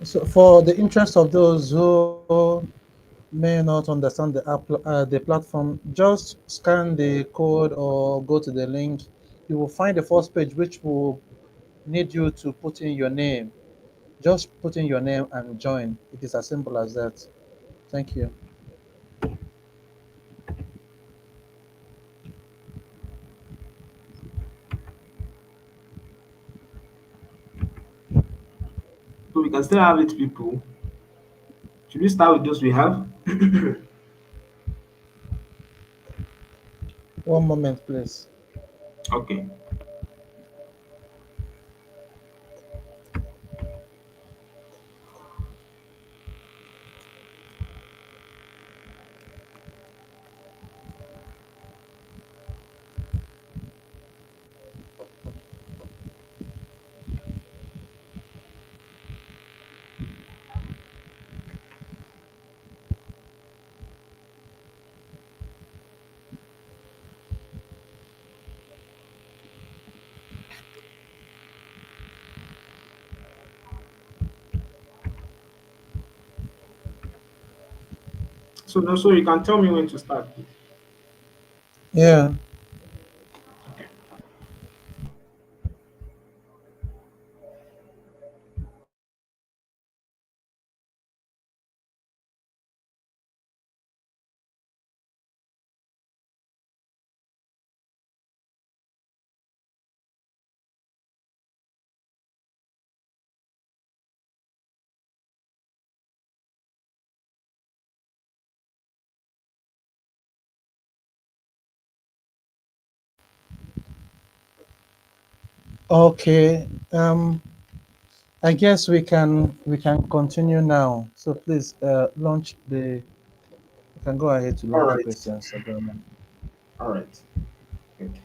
So, for the interest of those who may not understand the platform, just scan the code or go to the link. You will find the first page, which will need you to put in your name. Just put in your name and join. It is as simple as that. Thank you. So we can still have 8 people. Should we start with those we have? One moment, please. Okay. So no, so you can tell me when to start, please. Yeah. Okay. Okay. I guess we can continue now. So please launch the. You can go ahead to All launch the right. questions, Abdulrahman. All right. Good.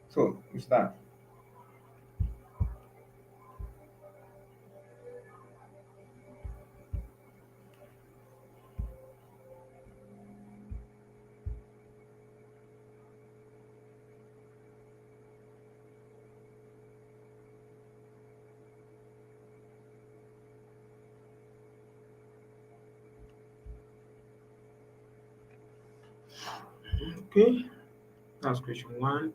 So we start. Okay. That's question one.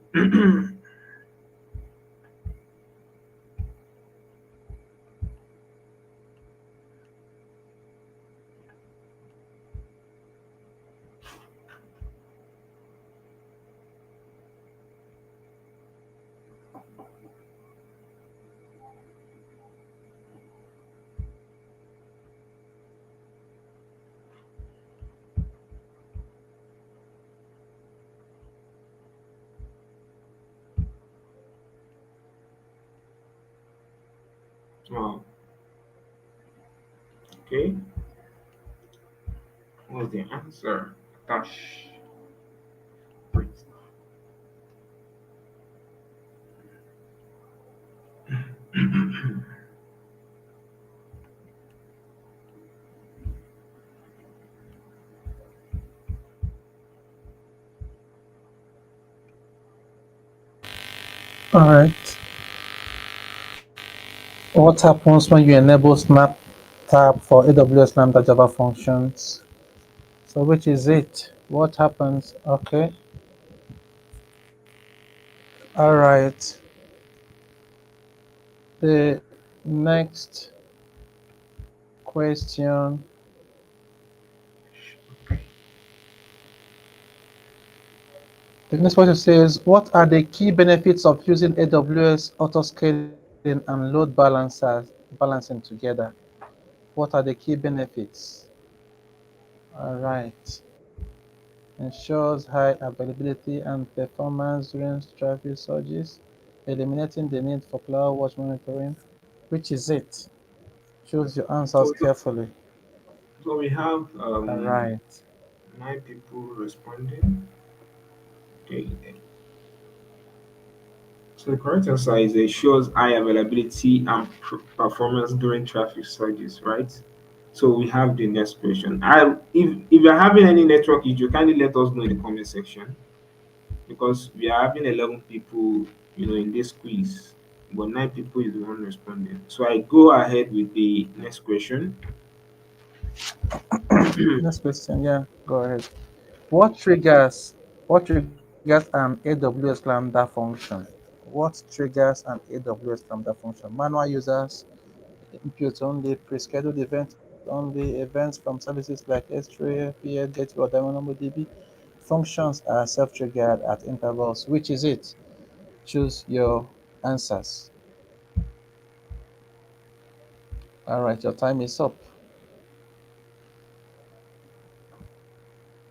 Wow. Okay. What's the answer? Gosh. Great. All right. What happens when you enable Snap tab for AWS Lambda Java functions? So which is it? What happens? Okay. All right. The next question. Okay. The next question says, what are the key benefits of using AWS autoscaling and load balancing together? What are the key benefits? All right. Ensures high availability and performance during traffic surges, eliminating the need for cloud watch monitoring. Which is it? Choose your answers So, carefully. so we have All right. 9 people responding. Okay. So the correct answer is it shows high availability and performance during traffic surges, right? So we have the next question. If you're having any network issue, kindly let us know in the comment section because we are having 11 people, in this quiz, but 9 people is the one responding. So I go ahead with the next question. Next question. Yeah, go ahead. What triggers an AWS Lambda function? What triggers an AWS Lambda function? Manual users, input only, pre-scheduled event only, events from services like S3, PL, Gateway, or DynamoDB. Functions are self-triggered at intervals. Which is it? Choose your answers. All right, your time is up.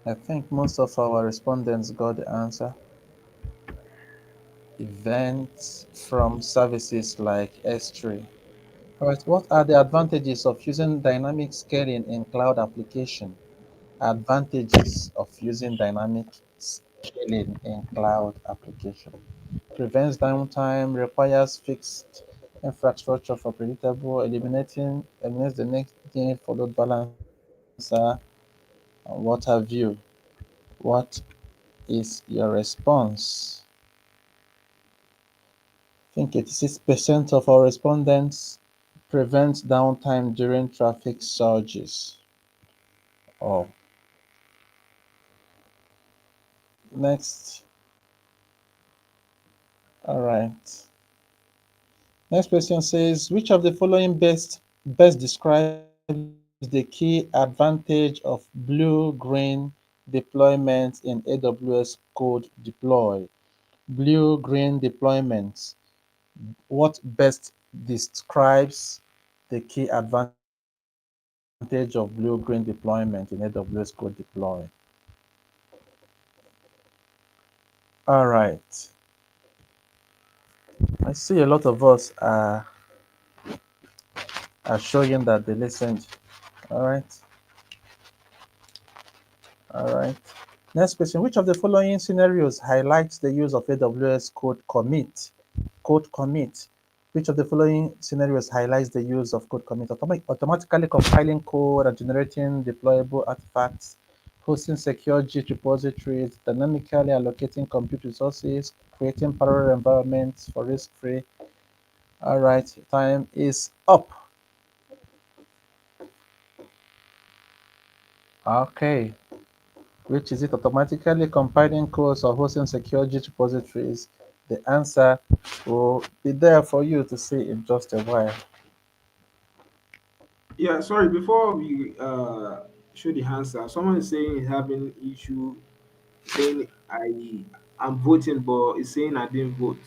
I think most of our respondents got the answer. Events from services like S3. All right, what are the advantages of using dynamic scaling in cloud application? Advantages of using dynamic scaling in cloud application. Prevents downtime, requires fixed infrastructure for predictable, eliminates the next need for load balancer, and what have you. What is your response? I think 86% of our respondents prevent downtime during traffic surges. Oh, next. All right. Next question says, which of the following best describes the key advantage of blue-green deployment in AWS code deploy? Blue-green deployments. What best describes the key advantage of blue-green deployment in AWS code deploy? All right. I see a lot of us are showing that they listened. All right. All right. Next question. Which of the following scenarios highlights the use of AWS code commit? Code commit. Which of the following scenarios highlights the use of code commit? Automatically compiling code and generating deployable artifacts, hosting secure Git repositories, dynamically allocating compute resources, creating parallel environments for risk-free. All right, time is up. Okay. Which is it, automatically compiling codes or hosting secure Git repositories? The answer will be there for you to see in just a while. Yeah, sorry, before we show the answer, someone is saying he's having issue saying I'm voting, but it's saying I didn't vote.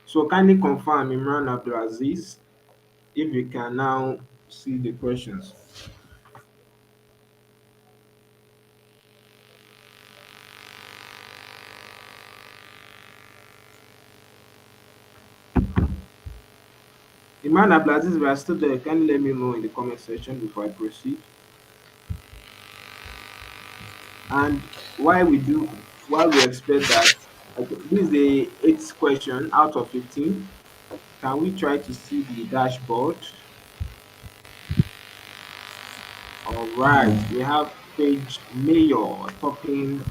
So kindly confirm Imran Abdulaziz if you can now see the questions. Imran Abdulaziz, if you are still there, kindly let me know in the comment section before I proceed. And why we expect that, okay, this is the eighth question out of 15. Can we try to see the dashboard? All right, we have page mayor The topping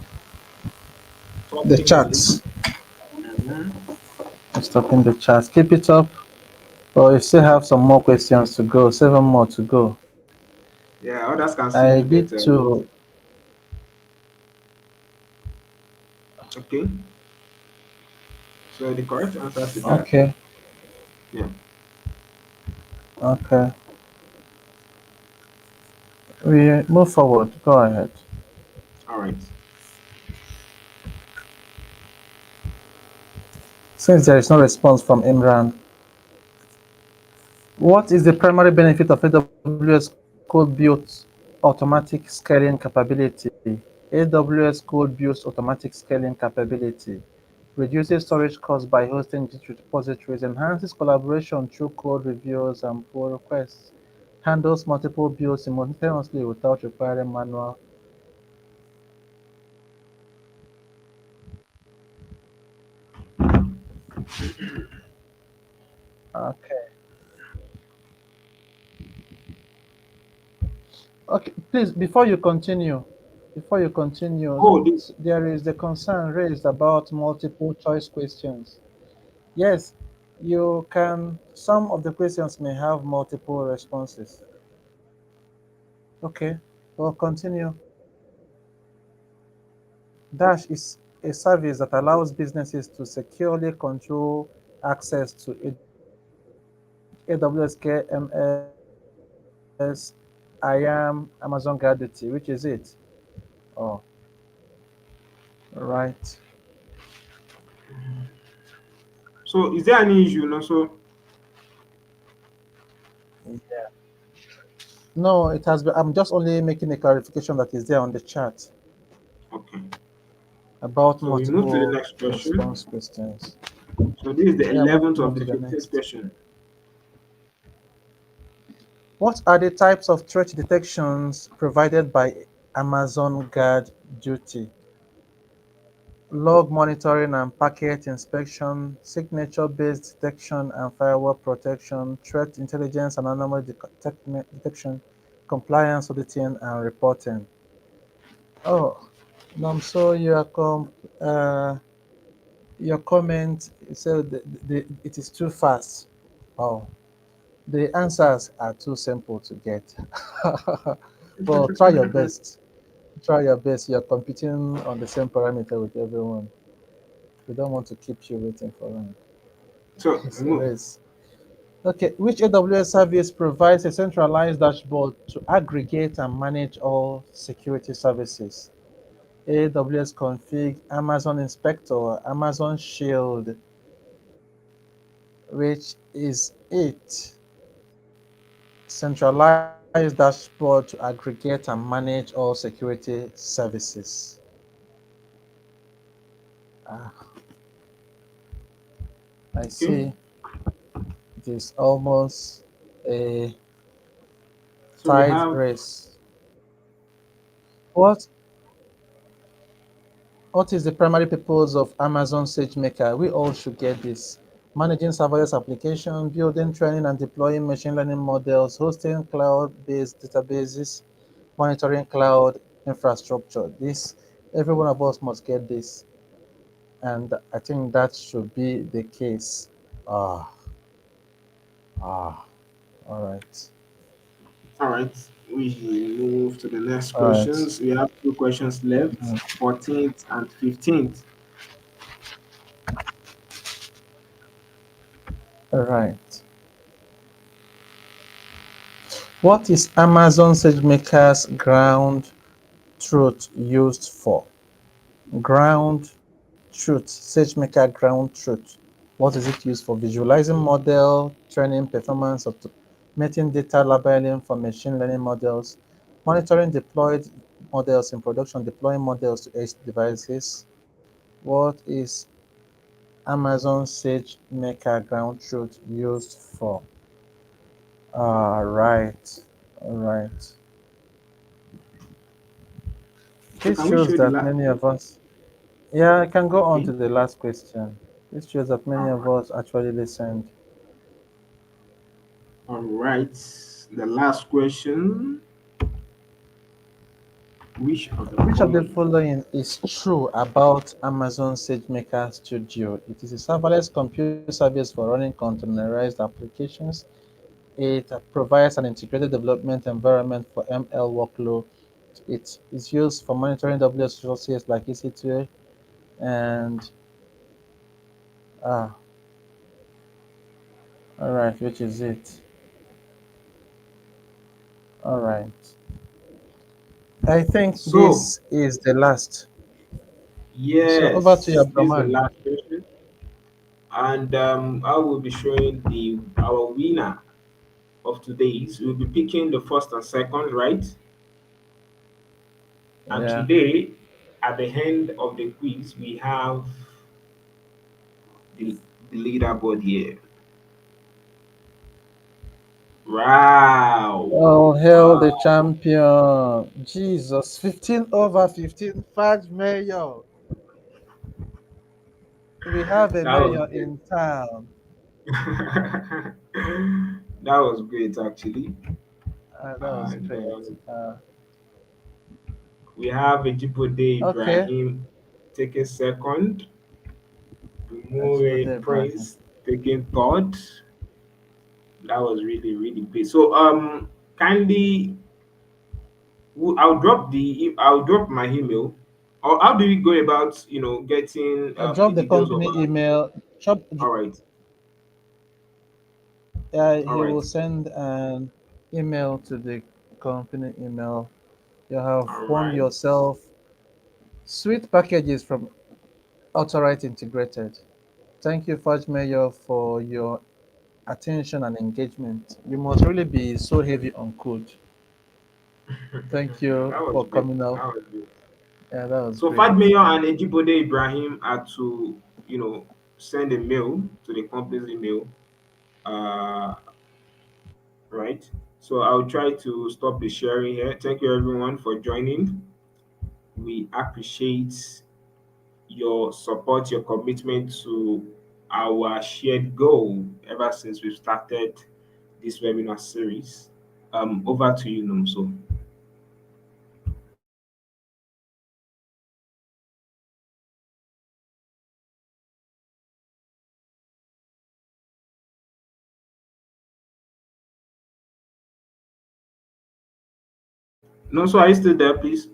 the list. charts. Mhm. Stopping the charts. Keep it up. But you still have some more questions to go, 7 more to go. Yeah, others can I still do need better. to. Okay, so the correct answer to that, Okay, yeah. okay. We move forward. Go ahead. All right. Since there is no response from Imran, what is the primary benefit of AWS code built automatic scaling capability? AWS code builds automatic scaling capability, reduces storage costs by hosting Git repositories, enhances collaboration through code reviews and pull requests, handles multiple builds simultaneously without requiring manual. Okay. Okay, please, before you continue, Oh, there is the concern raised about multiple choice questions. Yes, you can, some of the questions may have multiple responses. Okay, we'll continue. Dash is a service that allows businesses to securely control access to AWS KMS, IAM, Amazon Guardity, which is it? Oh, right. so is there any issue? No, so Yeah. No, it has been, I'm just only making a clarification that is there on the chat okay. about So we move to the multiple next question. response questions. So this is the Yeah, move 11th to of the the 15th next. question. What are the types of threat detections provided by Amazon Guard Duty? Log monitoring and packet inspection, signature-based detection and firewall protection, threat intelligence and anomaly detection, compliance auditing and reporting. Oh, so your comment said it is too fast. Oh, the answers are too simple to get. Well, try your best. Try your best. You're competing on the same parameter with everyone. We don't want to keep you waiting for long. So It's we a move. race. Okay, which AWS service provides a centralized dashboard to aggregate and manage all security services? AWS Config, Amazon Inspector, Amazon Shield, which is it? Centralized dashboard to aggregate and manage all security services. Ah, I Okay. see it is almost a So we tight have race. What What is the primary purpose of Amazon SageMaker? We all should get this. Managing serverless application, building, training, and deploying machine learning models, hosting cloud-based databases, monitoring cloud infrastructure. This, every one of us must get this, and I think that should be the case. Ah, ah, all right, all right. We move to the next all right, questions. We have two questions left, mm, 14th and 15th. all right. What is Amazon SageMaker's ground truth used for? Ground truth, SageMaker ground truth. What is it used for? Visualizing model, training performance, automating data labeling for machine learning models, monitoring deployed models in production, deploying models to edge devices. What is Amazon SageMaker ground truth used for? Right, all right. So This can we shows show the that last many of question? us, yeah, I can go on Okay. to the last question. This shows that many All of right. us actually listened. All right. The last question. Which of the Which of the following? following is true about Amazon SageMaker Studio? It is a serverless compute service for running containerized applications. It provides an integrated development environment for ML workload. It is used for monitoring AWS resources like EC2 and ah, all right, which is it? All right. I think So, this is the last. So over to you, yes, this is the Abdurrahman. last question. and I will be showing the our winner of today's. We'll be picking the first and second, right? And Yeah. today, at the end of the quiz, we have the, the leaderboard here. Wow! Oh, hail the Wow! champion. Jesus. 15 over 15. Fudge mayor. We have a That was mayor great. in town. That was great, actually. That was And great. we have Ejibode Okay. Ibrahim taking second, Dumore Ajibode Ibrahim. Prince taking third. That was really, really great. So, kindly, I'll drop my email. Or how do we go about, getting the Drop the details of company our? email. All right, all He will right, send an email to the company email. You have all won right. yourself sweet packages from Arthurite Integrated. Thank you, Fudge Mayor, for your attention and engagement. You must really be so heavy on code. Thank you That was for great. coming out. That was great. Yeah, that was So great. Fadmeyo and Ejibode Ibrahim are to, send a mail to the company's email, uh, right? So I'll try to stop the sharing here. Thank you everyone for joining. We appreciate your support, your commitment to our shared goal ever since we've started this webinar series. Over to you, Nomso. Nomso, are you still there, please?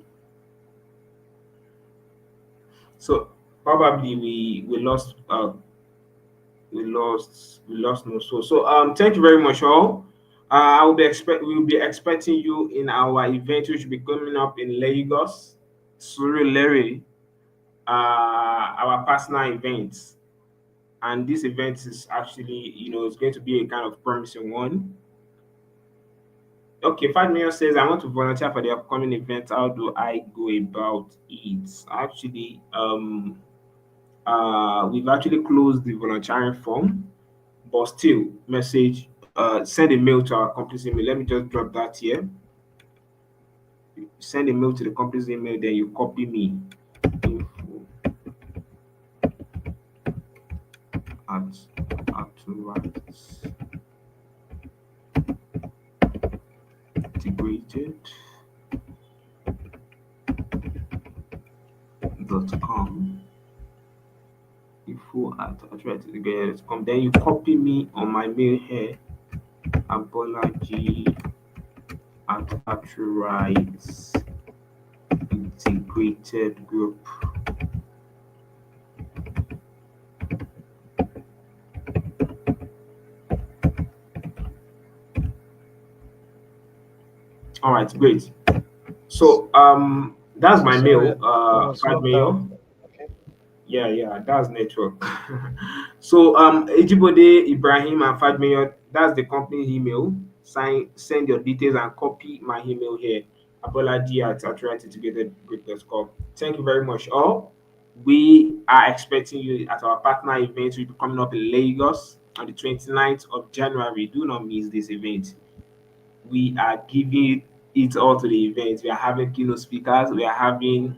So probably we lost no thank you very much all. We'll be expecting you in our event which will be coming up in Lagos, Surulere, our personal event. And this event is actually, it's going to be a kind of promising one. Okay, 5 million says I want to volunteer for the upcoming event. How do I go about it? Actually, we've actually closed the volunteering form, but still send a mail to our company's email. Let me just drop that here. Send a mail to the company's email, then you copy me. Info at arthurite.com. Info@arthurite.com. Then you copy me on my mail here, Abolaji at Arthurite Integrated Group. All right, great. So that's So my sorry, mail, I was Fad locked Mayor. out. Okay. Yeah, that's network. So Ejibode Ibrahim and Fad Mayor, that's the company email. Send your details and copy my email here. Abolaji at arthuriteIntegratedGroup.com. Thank you very much all. We are expecting you at our partner event. We'll be coming up in Lagos on the 29th of January. Do not miss this event. We are giving it all to the event. We are having keynote speakers. We are having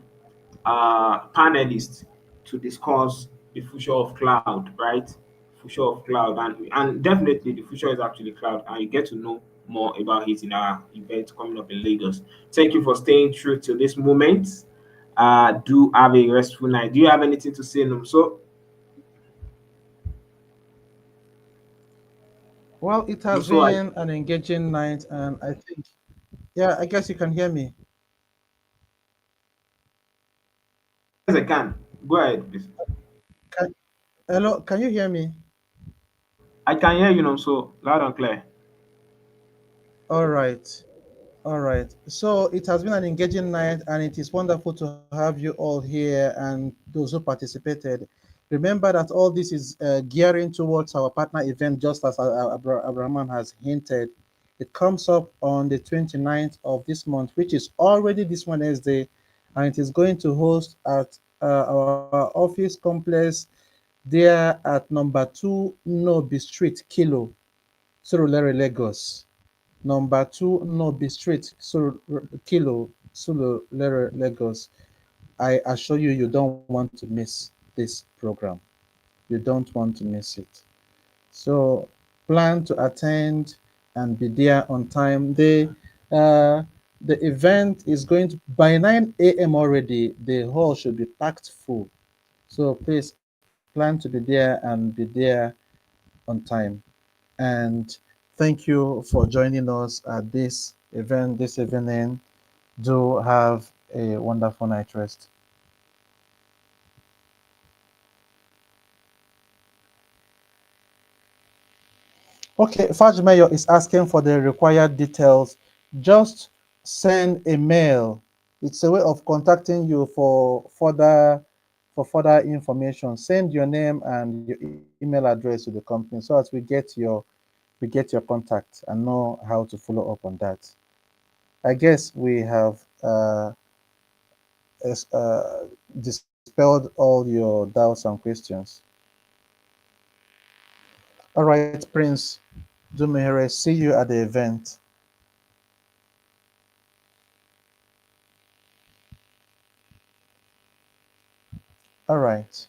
panelists to discuss the future of cloud, right? Future of cloud, and definitely the future is actually cloud, and you get to know more about it in our event coming up in Lagos. Thank you for staying true to this moment. Do have a restful night. Do you have anything to say, Numso? Well, it has Numso, been an engaging night, and I think, yeah, I guess you can hear me. yes, I can. Go ahead, please. Can, hello, can you hear me? I can hear you, Numso, loud and clear. All right. All right. So it has been an engaging night, and it is wonderful to have you all here and those who participated. Remember that all this is gearing towards our partner event, just as Abraman has hinted. It comes up on the 29th of this month, which is already this Wednesday, and it is going to host at our office complex there at number 2 Nobi Street, Kilo, Surulere, Lagos. Number 2 Nobi Street, Kilo, Surulere, Lagos. I assure you, you don't want to miss this program. You don't want to miss it. So plan to attend and be there on time. The event is going to by 9 a.m. already. The hall should be packed full. So please plan to be there and be there on time. And thank you for joining us at this event this evening. Do have a wonderful night rest. Okay, Faj Mayor is asking for the required details. Just send a mail. It's a way of contacting you for further information. Send your name and your email address to the company so as we get your contact and know how to follow up on that. I guess we have es- uh, dispelled all your doubts and questions. All right, Prince Dumehere, see you at the event. All right.